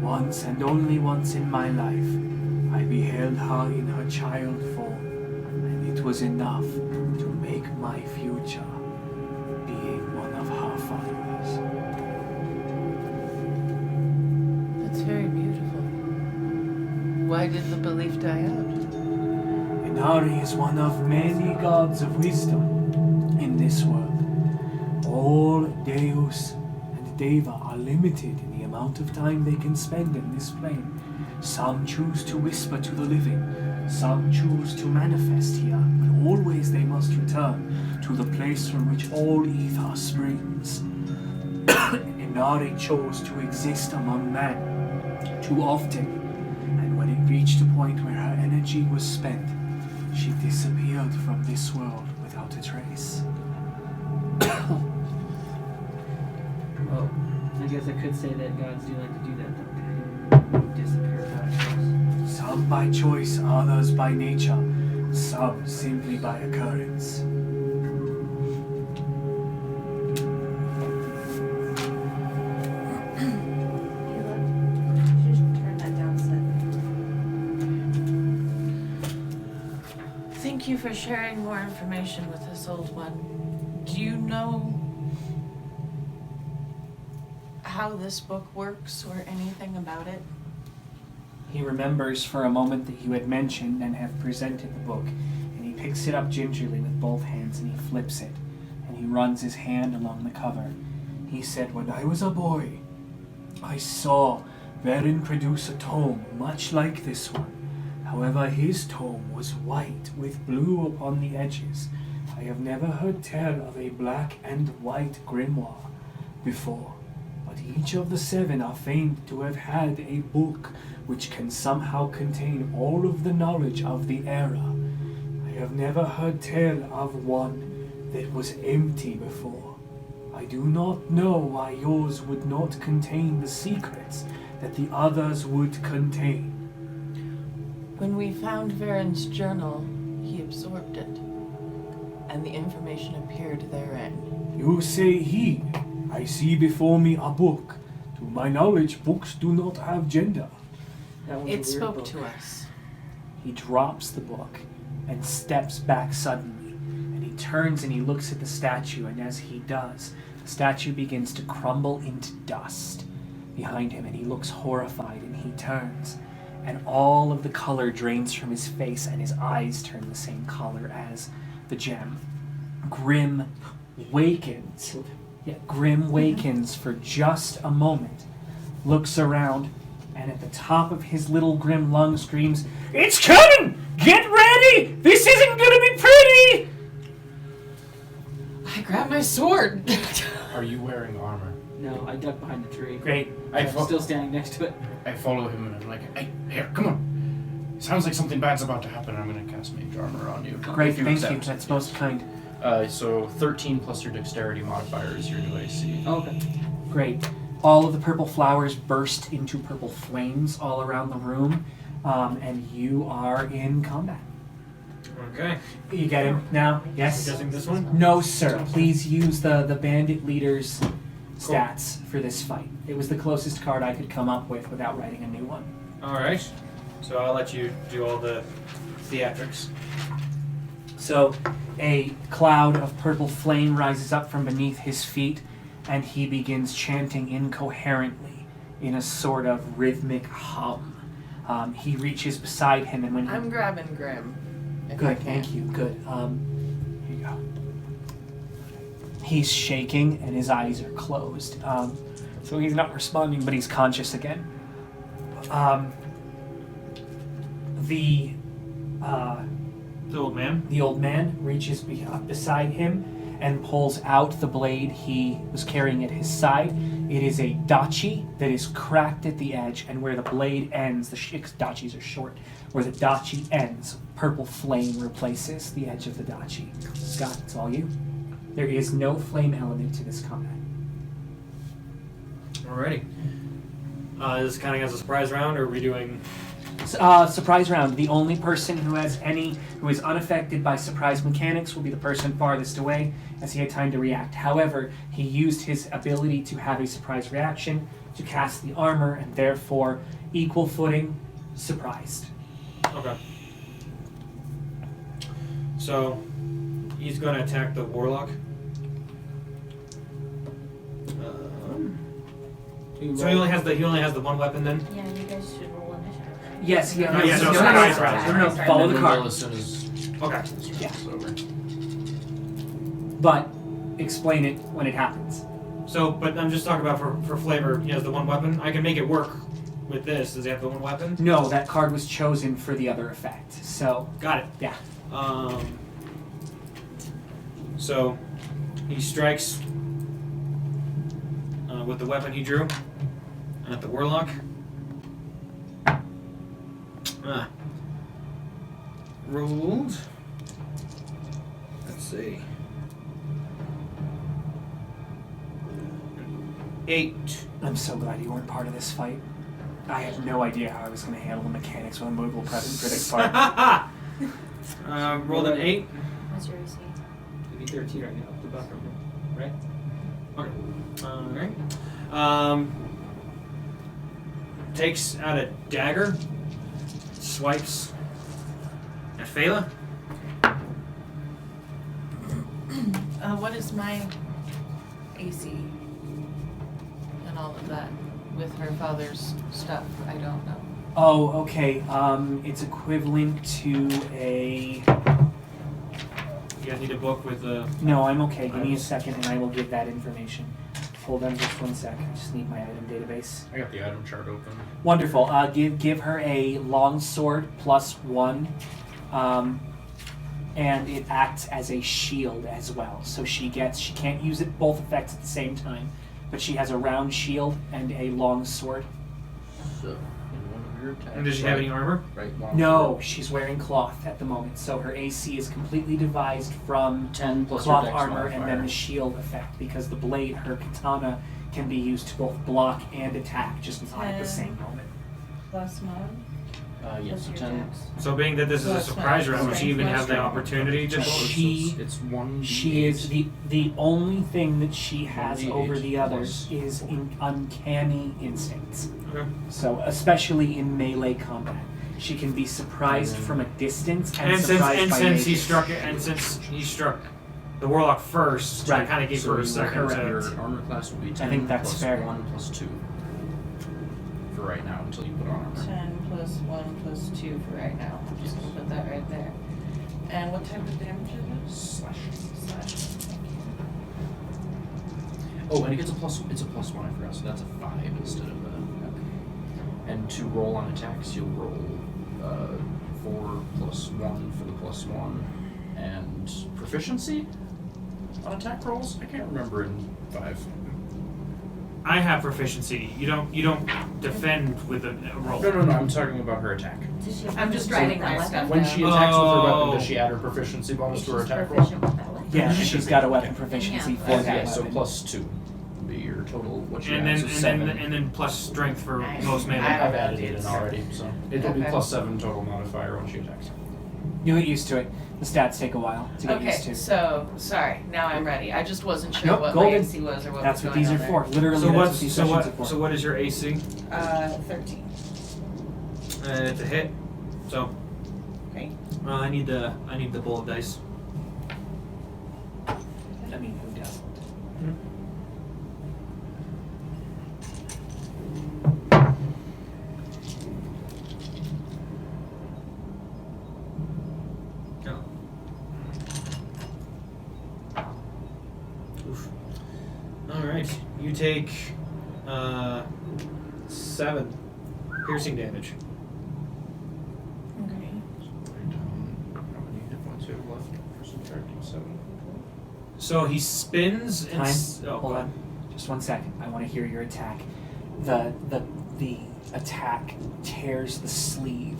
Once and only once in my life, I beheld her in her child form, and it was enough to make my future being one of her followers. That's very beautiful. Why did the belief die out? Inari is one of many gods of wisdom in this world. All deus and daeva are limited in the amount of time they can spend in this plane. Some choose to whisper to the living, some choose to manifest here, but always they must return to the place from which all ether springs. Inari chose to exist among men too often, and when it reached a point where her energy was spent, she disappeared from this world without a trace. Well, I guess I could say that gods do like to do that, don't they? Disappear without a trace. Some by choice, others by nature, some simply by occurrence. Just turn that down slightly. Thank you for sharing more information with us, old one. Do you know how this book works or anything about it? He remembers for a moment that you had mentioned and have presented the book, and he picks it up gingerly with both hands and he flips it, and he runs his hand along the cover. He said, "When I was a boy, I saw Varen produce a tome much like this one. However, his tome was white with blue upon the edges. I have never heard tell of a black and white grimoire before, but each of the 7 are famed to have had a book which can somehow contain all of the knowledge of the era. I have never heard tell of one that was empty before. I do not know why yours would not contain the secrets that the others would contain." When we found Varen's journal, he absorbed it, and the information appeared therein. "You say he. I see before me a book. To my knowledge, books do not have gender." That one's a It weird spoke book. to us. He drops the book and steps back suddenly, and he turns and he looks at the statue, and as he does, the statue begins to crumble into dust behind him, and he looks horrified, and he turns, and all of the color drains from his face, and his eyes turn the same color as the gem. Grim wakens. Yeah, Grim wakens for just a moment, looks around, and at the top of his little grim lung screams, "It's coming! Get ready! This isn't gonna be pretty!" I grabbed my sword. Are you wearing armor? No, I ducked behind the tree. Great. I'm still standing next to it. I follow him and I'm like, "Hey, here, come on. Sounds like something bad's about to happen. I'm gonna cast mage armor on you." Great, If you thank you. accept. That's most kind. So 13 plus your dexterity modifier is your new AC. Oh, okay. Great. All of the purple flowers burst into purple flames all around the room, and you are in combat. Okay. You get him now? I'm Yes? guessing this one? No, sir. Please use the bandit leader's stats for this fight. It was the closest card I could come up with without writing a new one. Alright. So I'll let you do all the theatrics. So a cloud of purple flame rises up from beneath his feet, and he begins chanting incoherently in a sort of rhythmic hum. He reaches beside him, and when he... I'm grabbing Grim. If I Good, can. thank you, good. Here you go. He's shaking, and his eyes are closed. So he's not responding, but he's conscious again. The old man. The old man reaches up beside him, and pulls out the blade he was carrying at his side. It is a dachi that is cracked at the edge, and where the blade ends, dachis are short, where the dachi ends, purple flame replaces the edge of the dachi. Scott, it's all you. There is no flame element to this combat. Alrighty. Is this counting as a surprise round, or are we doing... Surprise round. The only person who is unaffected by surprise mechanics will be the person farthest away, as he had time to react. However, he used his ability to have a surprise reaction to cast the armor, and therefore equal footing, surprised. Okay. So, he's going to attack the warlock. So he only has the one weapon then? Yeah, you guys should roll initiative. Yes, yeah. Yeah, so surprise round. No, follow the Roll card. as soon as Okay. Yeah. it's over. But explain it when it happens. So, but I'm just talking about for flavor. He has the one weapon. I can make it work with this. Does he have the one weapon? No, that card was chosen for the other effect. So, Got it. yeah. So, he strikes with the weapon he drew at the warlock. Rolled. Let's see. 8. I'm so glad you weren't part of this fight. I had no idea how I was going to handle the mechanics with a Moogle present for this part. Rolled an 8. What's your AC? It'd be 13 right now, the buffer, right? Alright. Takes out a dagger, swipes at Phala. What is my AC and all of that with her father's stuff? I don't know. Oh, okay. It's equivalent to a... You guys need a book with a... No, I'm okay. Give me a second and I will give that information. Hold on just 1 sec. I just need my item database. I got the item chart open. Wonderful. Give her a long sword +1, and it acts as a shield as well. So she can't use it both effects at the same time, but she has a round shield and a long sword. So, in one of your attacks. And does she have any armor? Right, long No, sword. she's wearing cloth at the moment, so her AC is completely devised from 10 plus cloth your dex armor and then modifier. the shield effect, because the blade, her katana, can be used to both block and attack, just not at the same moment. Plus mod? Yes, so Plus 10. your dex. So being that this is a Plus surprise my round, would she even strength, have the plus opportunity to... It's 1. She is the only thing that she has 1d8 over the others plus is 4. in uncanny instincts. Okay. So especially in melee combat, she can be surprised from a distance and, And surprised by since he mages. struck the warlock first, I Right. kind of gave her a second correct. Your to... armor class will be 10 think that's plus fair. 1 plus 2 for right now until you put on armor. 10 plus 1 plus 2 for right now. I'm just gonna put that right there. And what type of damage is it? Slash. Slash. Oh, and it gets it's a plus 1, I forgot, so that's a 5 instead of a... And to roll on attacks, you'll roll 4 plus 1 for the plus 1. And proficiency on attack rolls? I can't remember in 5. I have proficiency. You don't defend with a roll. No, I'm talking about her attack. Does she have I'm just proficiency writing with my that stuff weapon? When she attacks with her Oh. weapon, does she add her proficiency bonus to her She's attack roll? proficient with that weapon. Yeah, She she's should got be. a weapon Okay. proficiency Yeah. for that Yeah, so weapon. plus 2 would be your total, what she And adds, then so and 7. then and then plus strength for Nice. most melee. I've added it in already, so it'll be Okay. plus 7 total modifier when she attacks. You'll get used to it. The stats take a while to get used Okay, to. so, sorry, now I'm ready. I just wasn't sure Nope, what golden. my AC was or what That's was what going these are on there. for. Literally, So that's what's what these so sessions what are for. so what is your AC? 13. It's a hit. So Okay. I need the bullet dice. I mean, who doesn't? No. Oof. All right, you take 7 piercing damage. Okay. Write down how many hit points you have left for subtracting 7. So he spins and Time. oh, Hold go on. Just 1 second. I want to hear your attack. The attack tears the sleeve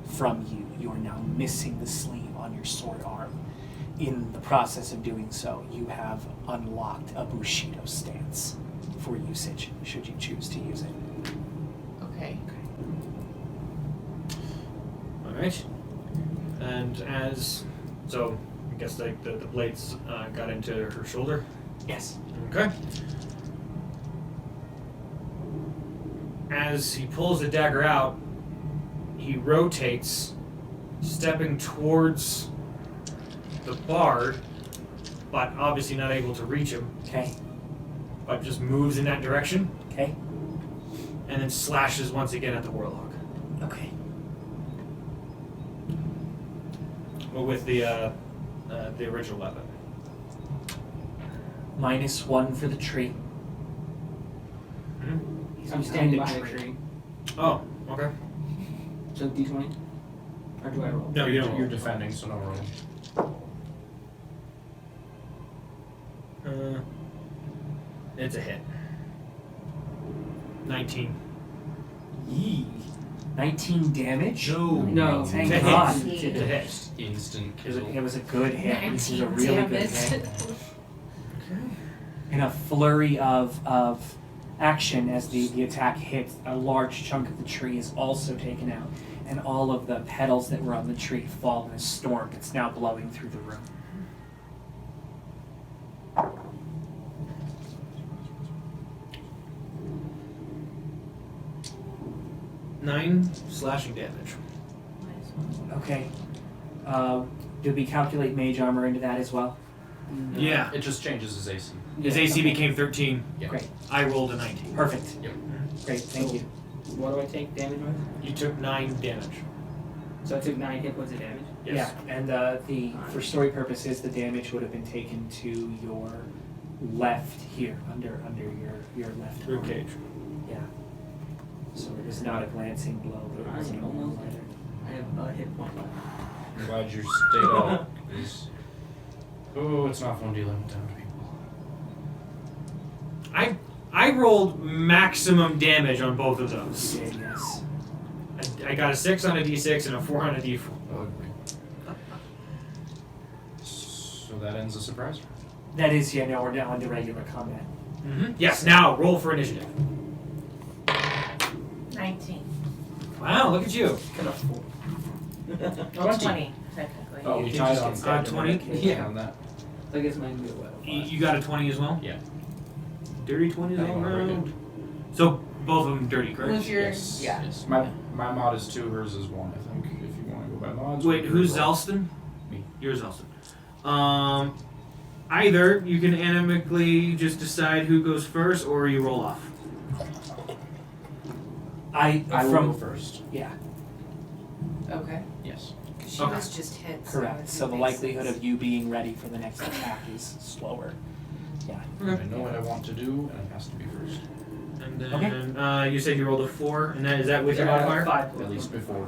from you. You are now missing the sleeve on your sword arm. In the process of doing so, you have unlocked a Bushido stance for usage, should you choose to use it. Okay. All right. And as so, I guess like the blades got into her shoulder. Yes. Okay. As he pulls the dagger out, he rotates, stepping towards the bard, but obviously not able to reach him, Okay. but just moves in that direction, Okay. and then slashes once again at the warlock. Okay. But with the original weapon. -1 for the tree. Hmm? He's I'm behind standing a behind a tree. Oh, okay. So D20? Or do I roll? No, you don't. You're defending, so no roll. It's a hit. 19. Yee. 19 damage? No. Thank It's a God. hit. It's a hit. Instant It was, kill. it was a good hit. This is a 19 really Damn good it. hit. In a flurry of action, as the attack hits, a large chunk of the tree is also taken out, and all of the petals that were on the tree fall in a storm that's now blowing through the room. Nine slashing damage. Okay. Did we calculate mage armor into that as well? Yeah. It just changes his AC. His AC became 13. Yeah. Great. I rolled a 19. Perfect. Yep. Great, thank you. What do I take damage with? You took 9 damage. So I took 9 hit points of damage. Yes. Yeah, and for story purposes, the damage would have been taken to your left here, under your left Rib arm. cage. Yeah. So it was not a glancing blow, but it was an Almost. all-nighter. I have a hit point left. I'm glad you stayed out. 'Cause- Oh, it's not fun dealing with downed people. I rolled maximum damage on both of those. You did, yes. I got a 6 on a d6 and a 4 on a d4. So that ends the surprise round. That is, yeah, now we're down to regular combat. Mm-hmm. Yes, now roll for initiative. 19. Wow, look at you. Cut off 4. 20, technically. Oh, You we can tied just on get stabbed in 20? the rib cage. Yeah. On that. So I guess mine would be what? You got a 20 as well? Yeah. Dirty 20s Yeah, all very around. So both of them dirty, correct? Who's your... Yes. Yeah. Yes. My mod is 2, hers is 1, I think, if you want to go by mods. Wait, who's Zelston? Me. You're Zelston. Either you can animically just decide who goes first, or you roll off. I will from go first. yeah, Okay. Yes. She Okay. was just hit. correct. So the likelihood of you being ready for the next attack is slower. Yeah. I know what I want to do, and it has to be first. And then you said you rolled a 4, and is that with your modifier? 5. At least before.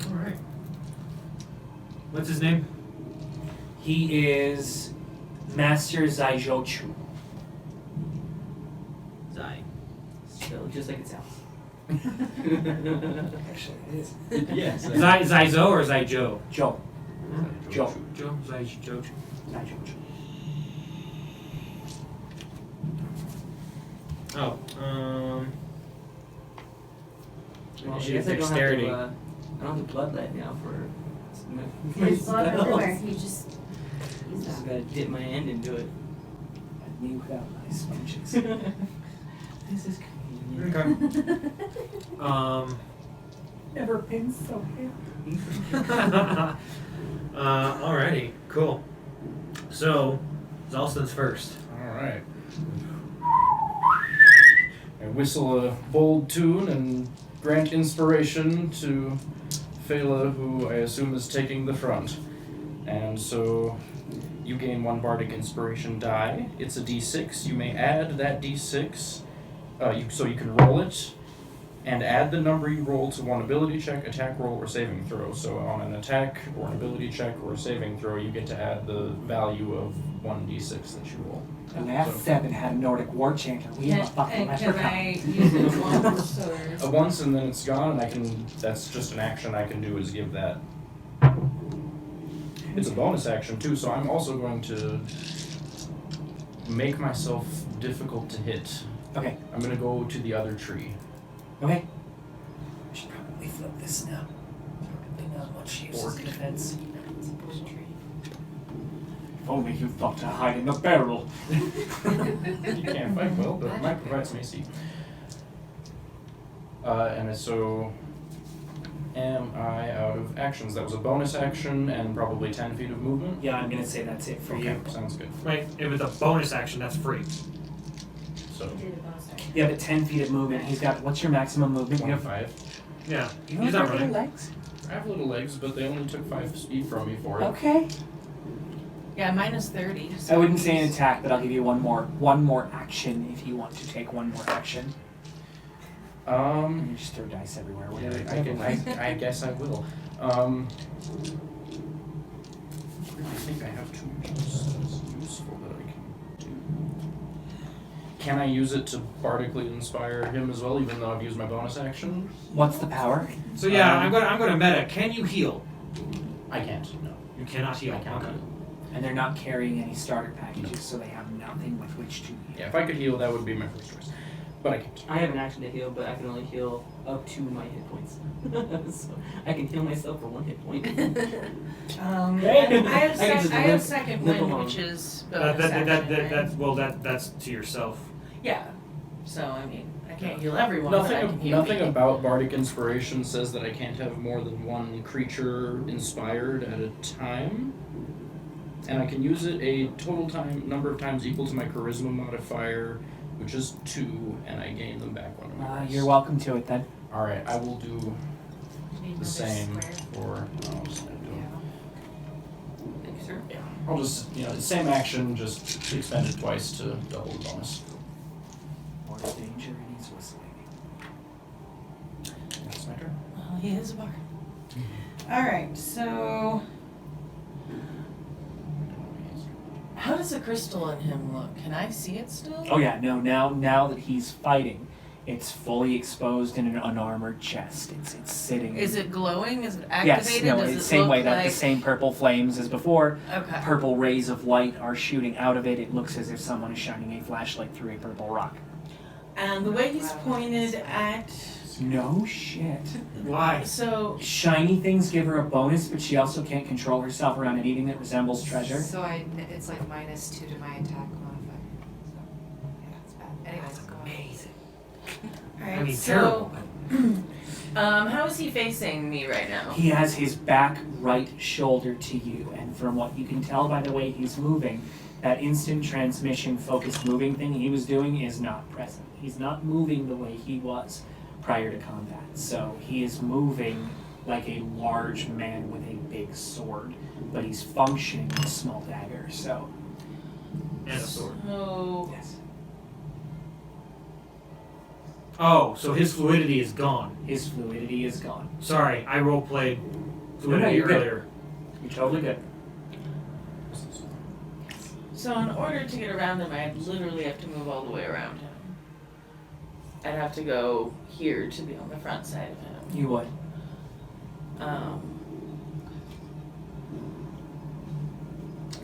Alright. What's his name? He is Master Zaijochu. Zai. So just like it sounds. Actually, it is. Yes. Zaizo or Zaijo? Joe. Joe. Joe? Zaijo. Zaijochu. Oh, Well, I initiative guess I don't dexterity. have to, I don't have to bloodlet now for... There's blood spells. everywhere. You just use Just that. gotta dip my hand into it. And me without my sponges. This is convenient. Okay. Never been so happy. Alrighty, cool. So, Zalston's first. Alright. I whistle a bold tune and grant inspiration to Phala, who I assume is taking the front. And so you gain 1 bardic inspiration die. It's a d6. You may add that d6. So you can roll it, And add the number you roll to one ability check, attack roll, or saving throw. So on an attack or an ability check or a saving throw, you get to add the value of 1d6 that you roll. The last 7 had a Nordic war chanter. We have a fucking And can leprechaun. I use it once or? Once and then it's gone, and I can. That's just an action I can do is give that. It's a bonus action too, so I'm also going to make myself difficult to hit. Okay. I'm gonna go to the other tree. Okay. I should probably flip this now. Probably not much use as a defense. If only you thought to hide in the barrel. You can't fight well, but it might provide some AC. And so, am I out of actions? That was a bonus action and probably 10 feet of movement. Yeah, I'm gonna say that's it for you. Sounds good. Right, if it's a bonus action, that's free. So, I did a bonus action. Yeah, but 10 feet of movement. He's got. What's your maximum movement? You have. 25. Yeah, You he's have not running. legs. I have little legs, but they only took 5 speed from me for it. Okay. Yeah, minus 30. I wouldn't say an attack, but I'll give you one more action if you want to take one more action. You just throw dice everywhere. Whatever. I guess I will. I think I have too much that's useful that I can do. Can I use it to bardically inspire him as well, even though I've used my bonus action? What's the power? So yeah, I'm gonna meta. Can you heal? I can't, no. You cannot heal. I can't Okay. heal. And they're not carrying any starter packages, so they have nothing with which to heal. Yeah, if I could heal, that would be my first choice. But I can't. I have an action to heal, but I can only heal up to my hit points. So I can heal myself for 1 hit point. I have second limp wind, along. which is bonus action, right? That's to yourself. Yeah. So I mean, I can't heal everyone, but I can heal Nothing me. about bardic inspiration says that I can't have more than one creature inspired at a time. And I can use it a total number of times equal to my charisma modifier, which is 2, and I gain them back when I'm at You're welcome to it then. Alright, I will do Need the another same square. for. I'll just do it. Thank you, sir. Yeah, I'll just, the same action, just expend it twice to double the bonus. More danger and he's whistling. That's my turn. Well, he is a bard. All right. So, how does the crystal in him look? Can I see it still? Oh yeah, no, now that he's fighting, it's fully exposed in an unarmored chest. It's sitting. Is it glowing? Is it activated? Yes, no, Does it's it same look way that like... the same purple flames as before. Okay. Purple rays of light are shooting out of it. It looks as if someone is shining a flashlight through a purple rock. And the way he's pointed at... No shit. Why? So, Shiny things give her a bonus, but she also can't control herself around anything that resembles treasure. So it's like -2 to my attack modifier. So yeah, it's bad. Anyways, go on. Amazing. all right, I mean, so... terrible. how is he facing me right now? He has his back right shoulder to you, and from what you can tell by the way he's moving, that instant transmission focused moving thing he was doing is not present. He's not moving the way he was prior to combat. So he is moving like a large man with a big sword, but he's functioning with a small dagger, so And a sword. So, yes. Oh, so his fluidity is gone. His fluidity is gone. Sorry, I roleplayed No, fluidity you're good. earlier. You're totally good. so in order to get around him, I'd literally have to move all the way around him. I'd have to go here to be on the front side of him. You would.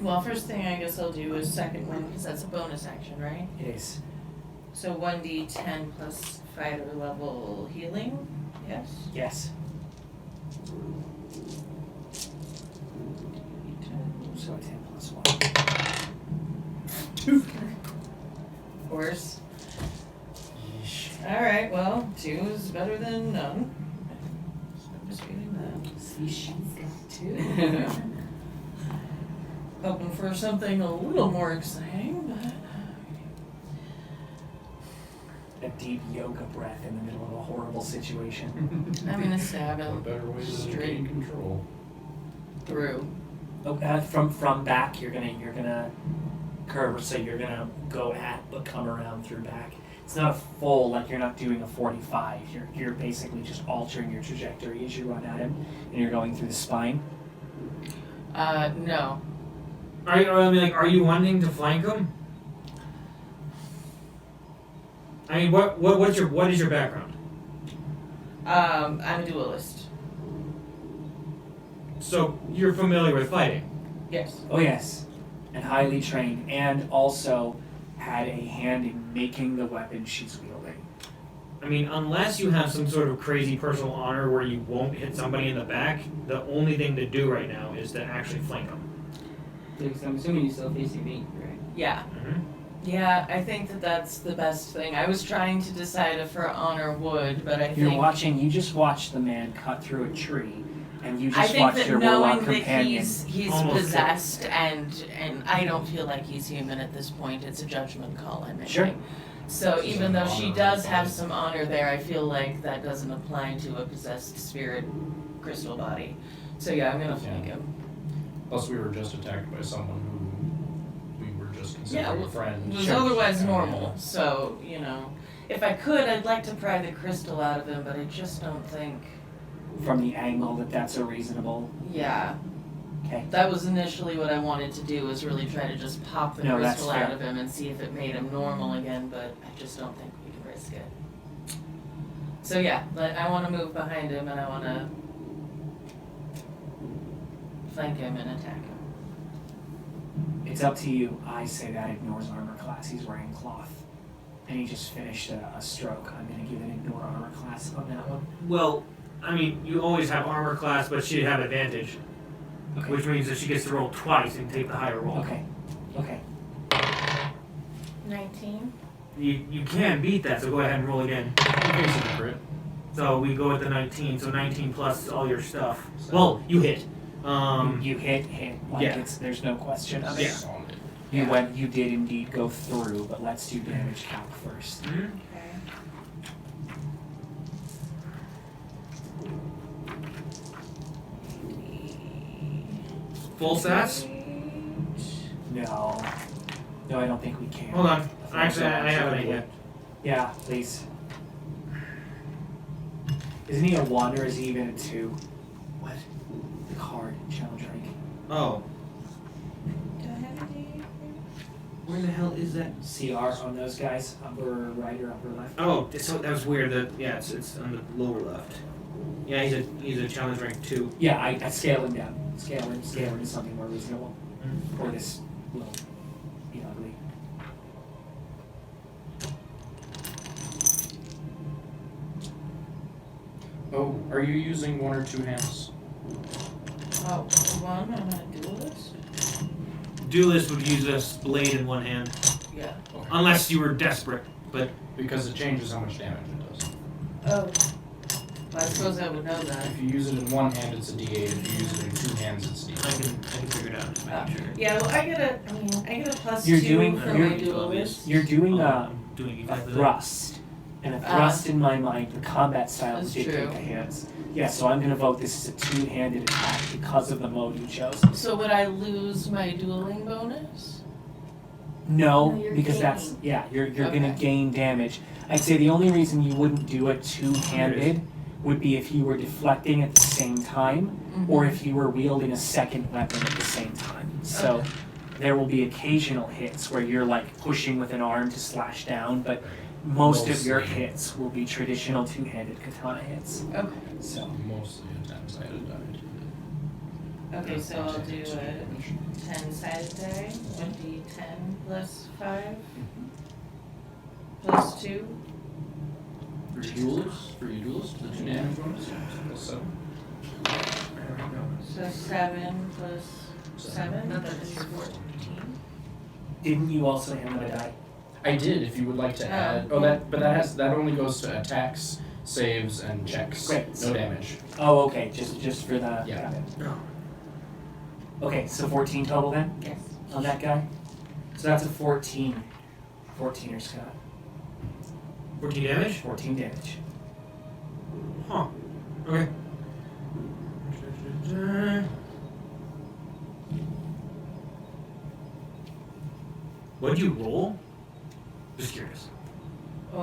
Well, first thing I guess I'll do is second wind, because that's a bonus action, right? It is. So 1d10 plus fighter level healing, yes? Yes. So a 10 plus 1. Worse. Alright, well, 2 is better than none. So I'm just feeling that. See, she's got 2. Hoping for something a little more exciting, but... A deep yoga breath in the middle of a horrible situation. I'm gonna stab What him better way to straight gain control? through. Oh, from back, you're gonna curve, so you're gonna go at but come around through back. it's not a full, like you're not doing a 45. You're basically just altering your trajectory as you run at him, and you're going through the spine. No. Are you wanting to flank him? I mean, what is your background? I'm a duelist. So you're familiar with fighting? Yes. Oh yes, and highly trained, and also had a hand in making the weapon she's wielding. I mean, unless you have some sort of crazy personal honor where you won't hit somebody in the back, the only thing to do right now is to actually flank them. Because I'm assuming you're still facing me, right? Yeah. Mm-hmm. Yeah, I think that's the best thing. I was trying to decide if her honor would, but I You think just watched the man cut through a tree, and you I just think watched that your knowing warlock that companion. he's almost possessed and I don't feel like he's human at this point. It's a judgment call I'm making. Sure. So She's even an though she honor does body. have some honor there, I feel like that doesn't apply to a possessed spirit crystal body. So yeah, I'm gonna flank him. Plus, we were just attacked by someone who we were just considering a friend. It was Sure. otherwise Yeah. normal. So, if I could, I'd like to pry the crystal out of him, but I just don't think. From the angle that's a reasonable. Yeah. Okay. That was initially what I wanted to do, was really try to just pop the No, that's crystal out fair. of him and see if it made him normal again, but I just don't think we can risk it. So yeah, I want to move behind him and I want to flank him and attack him. It's up to you. I say that ignores armor class. He's wearing cloth. And he just finished a stroke. I'm going to give an ignore armor class on that one. Well, I mean, you always have armor class, but she'd have advantage, Okay. which means that she gets to roll twice and take the higher roll. Okay. Okay. 19. You can beat that, so go ahead and roll again. Basically crit. So we go with the 19, so 19 plus all your stuff. Well, you hit. You hit. Like yeah. there's no question of it. Yeah. You did indeed go through, but let's do damage calc first. Mhm. Full stats? No. No, I don't think we can. Hold on. Actually, I haven't it yet. Yeah, please. Isn't he a 1 or is he even a 2? What? The card, challenge rank. Oh. Do I have any? Where the hell is that? CR on those guys, upper right or upper left. Oh, so that was weird. It's on the lower left. Yeah, he's a challenge rank 2. Yeah, I scale him down. Scale him to something more reasonable. Or this will be ugly. Oh, are you using 1 or 2 hands? Oh, one, I'm gonna duelist. Duelist would use a blade in one hand, Yeah. Okay. unless you were desperate. But Because it changes how much damage it does. Oh. Well, I suppose I would know that. If you use it in one hand, it's a D8. If you use it in 2 hands, it's a I D8. can figure it out. Just making sure. Yeah, well, I get a plus You're 2 doing- for you're- my duelist. You're doing I'm doing a exactly that. thrust. And a thrust in my mind, the combat style That's dictate true. the hands. Yeah, so I'm gonna vote this as a 2-handed attack because of the mode you chose. So would I lose my dueling bonus? No, No, you're because that's gaining. yeah, you're gonna Okay. gain damage. I'd say the only reason you wouldn't do it 2-handed would be if you were deflecting at the same time, or if you were wielding a second weapon at the same time. So Okay. there will be occasional hits where you're like pushing with an arm to slash down, but most of your Mostly. hits will be traditional 2-handed katana hits. Okay. So Mostly attempts I had died. Okay, so I'll do a 10-sided die. Would be 10 plus 5 plus 2. For your duelist, the 2 damage bonus, plus 7. So 7 plus 7. Seven. That is 14. didn't you also hand the die? I did. If you would like to add, that only goes to attacks, saves, and checks. Great. No damage. Oh, okay, just for the Yeah. got it. Oh. Okay, so 14 total then Yes. on that guy. So that's a 14. 14er Scott. 14 damage? 14 damage. Huh. Okay. What'd you roll? Just curious. Oh,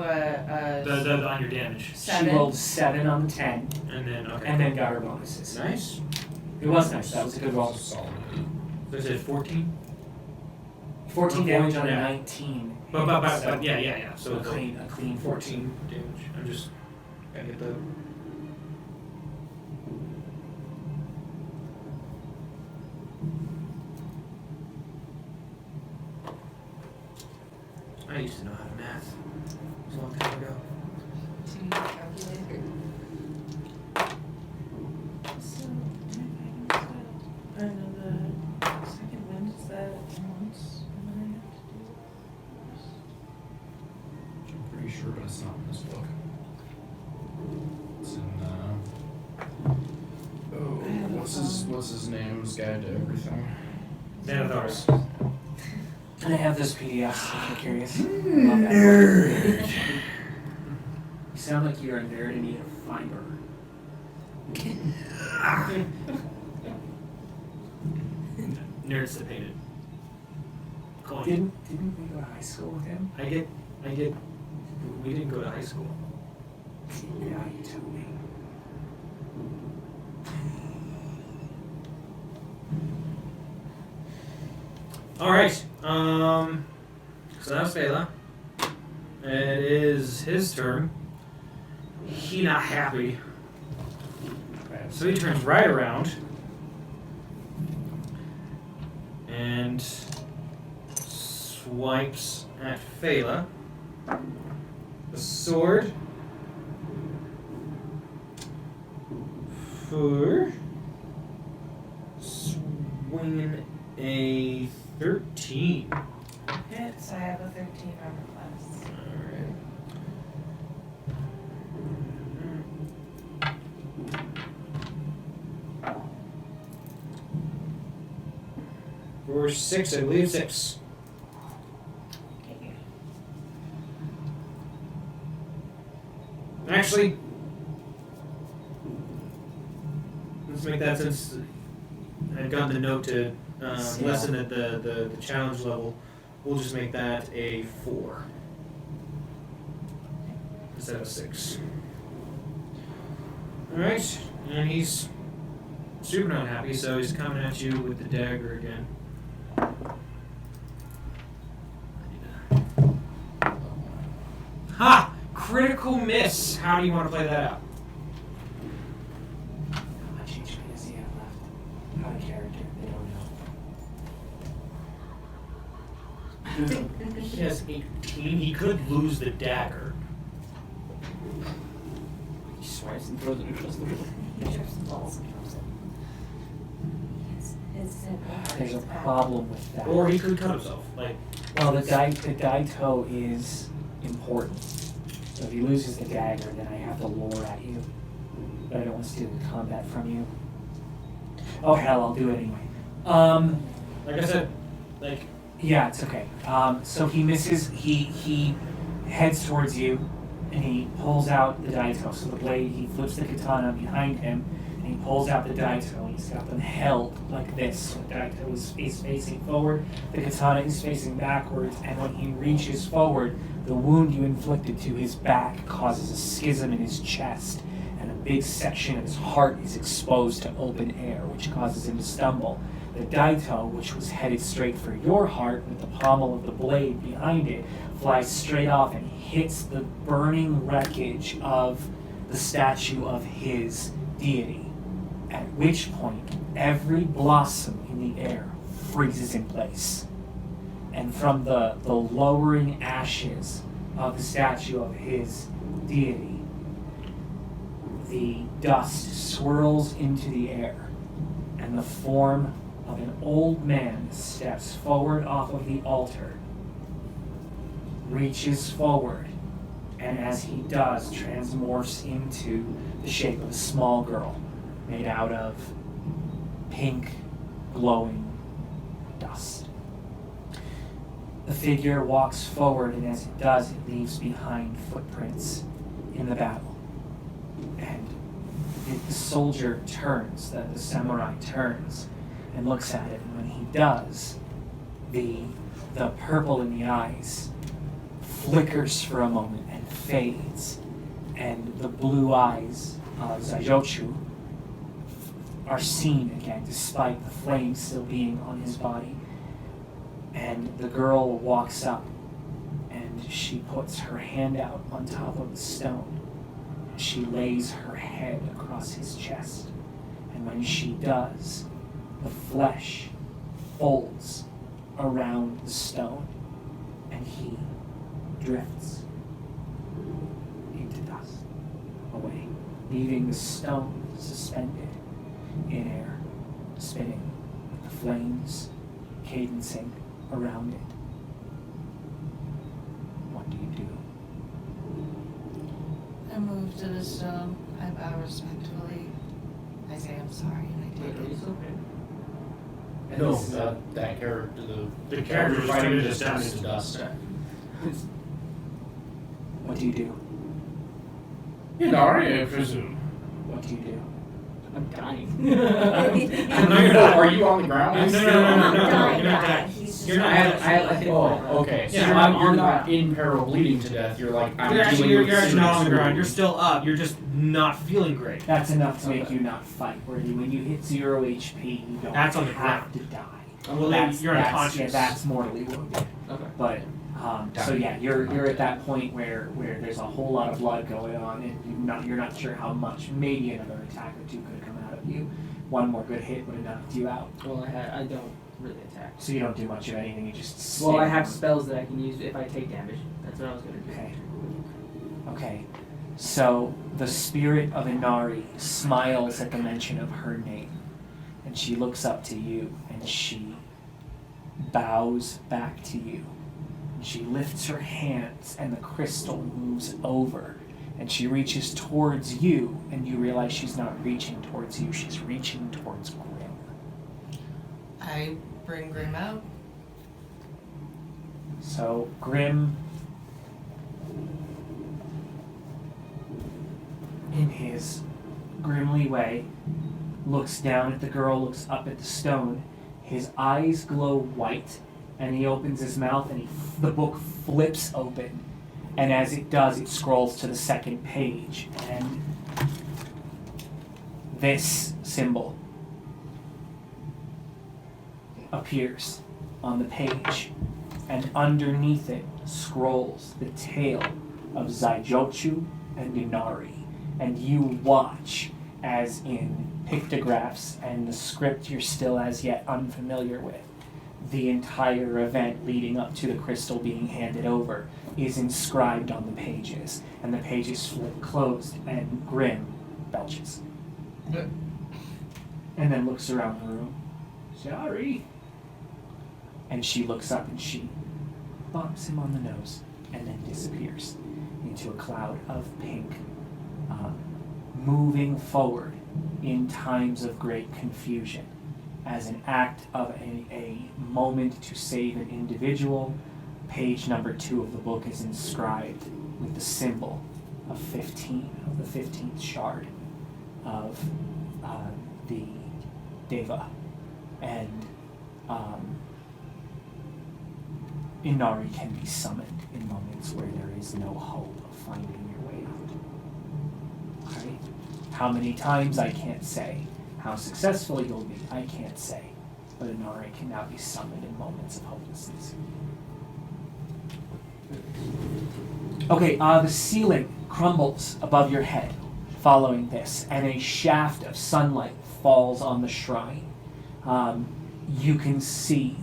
damage. She 7. rolled 7 on the 10, And then, okay. and then got her bonuses. Nice. It was nice. That was a good roll. Solid. So I said 14? 14 damage on a Yeah. 19. But So yeah. So a clean 14. 14 damage. I'm just gotta get the. I used to know how to math. It was a long time ago. Do you calculate? So, I know the second one is that once, and then I have to do this. I'm pretty sure, but it's not in this book. It's in what's his name's Guide to Everything. Xanathars. And I have this PDF if you're curious. Love that book. You sound like you're a nerd and need a fiber. Nerds to paint it. Coin. Didn't we go to high school with him? I get. We didn't go to high school. Yeah, you told me. Alright, so that's Bela. It is his turn. He not happy. So he turns right around and swipes at Phala. The sword for swinging a 13. Hits. I have a 13 armor class. Alright. For 6, I believe 6. Actually, let's make that, since I've gotten the note to lessen at the challenge level, we'll just make that a 4 instead of 6. Alright, and he's super not happy, so he's coming at you with the dagger again. Ha! Critical miss! How do you want to play that out? How much HP does he have left? Out of character, they don't know. He has 18. He could lose the dagger. He swipes and throws it across the room. There's a problem with that. Or he could cut himself. Like, Well, the daito is important. So if he loses the dagger, then I have to lure at you. But I don't want to steal the combat from you. Oh hell, I'll do it anyway. like I said, like, Yeah, it's okay. So he misses. He heads towards you, and he pulls out the daito. So the blade, he flips the katana behind him, and he pulls out the daito. He's got them held like this. So the daito is facing forward, the katana is facing backwards, and when he reaches forward, the wound you inflicted to his back causes a schism in his chest, and a big section of his heart is exposed to open air, which causes him to stumble. The daito, which was headed straight for your heart with the pommel of the blade behind it, flies straight off and hits the burning wreckage of the statue of his deity, at which point every blossom in the air freezes in place. And from the lowering ashes of the statue of his deity, the dust swirls into the air, and the form of an old man steps forward off of the altar, reaches forward, and as he does, transmorphs into the shape of a small girl made out of pink, glowing dust. The figure walks forward, and as it does, it leaves behind footprints in the battle. And the soldier turns, the samurai turns, and looks at it, and when he does, the purple in the eyes flickers for a moment and fades, and the blue eyes of Zaijochu are seen again, despite the flames still being on his body. And the girl walks up, and she puts her hand out on top of the stone. She lays her head across his chest, and when she does, the flesh folds around the stone, and he drifts into dust, away, leaving the stone suspended in air, spinning, the flames cadencing around it. What do you do? I move to the stone. I bow respectfully. I say I'm sorry and I take it. No, that character, The character just turned into turned dust. into dust. What do you do? Inari, I presume. What do you do? I'm dying. No, you're not. Are you on the ground? No, Dying you're not guy. dying. He's You're just not. I think. Oh, okay. So Yeah, you're not in peril, bleeding to death. You're like, I'm You're actually, dealing you're with actually not on the serious ground. You're wounds. still up. You're just not feeling great. That's enough to make Okay. you not fight. Where when you hit 0 HP, you don't That's on the have ground. to die. Well, then you're Yeah, unconscious. that's mortally wounded. Okay. But so yeah, you're at that point where there's a whole lot of blood going on, and you're not sure how much. Maybe another attack or two could come out of you. One more good hit would have knocked you out. Well, I don't really attack. So you don't do much of anything. You just Well, I stand. have spells that I can use if I take damage. That's what I was gonna do. Okay. Okay. So the spirit of Inari smiles at the mention of her name, and she looks up to you, and she bows back to you. And she lifts her hands, and the crystal moves over, and she reaches towards you, and you realize she's not reaching towards you, she's reaching towards Grim. I bring Grim out. So Grim, in his grimly way, looks down at the girl, looks up at the stone. His eyes glow white, and he opens his mouth, and the book flips open. And as it does, it scrolls to the second page, and this symbol appears on the page, and underneath it scrolls the tale of Zaijochu and Inari. And you watch as in pictographs and the script you're still as yet unfamiliar with, the entire event leading up to the crystal being handed over is inscribed on the pages, and the pages flip closed, and Grim belches. And then looks around the room. Sorry. And she looks up and she bumps him on the nose and then disappears into a cloud of pink, moving forward in times of great confusion as an act of a moment to save an individual. Page number 2 of the book is inscribed with the symbol of 15, of the 15th shard of the daeva. And Inari can be summoned in moments where there is no hope of finding your way out. Okay? How many times, I can't say. How successful you'll be, I can't say. But Inari can now be summoned in moments of hopelessness. Okay, the ceiling crumbles above your head following this, and a shaft of sunlight falls on the shrine. You can see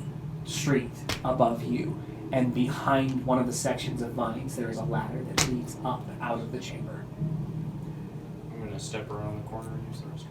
street above you, and behind one of the sections of vines there is a ladder that leads up out of the chamber. I'm gonna step around the corner and use the restroom.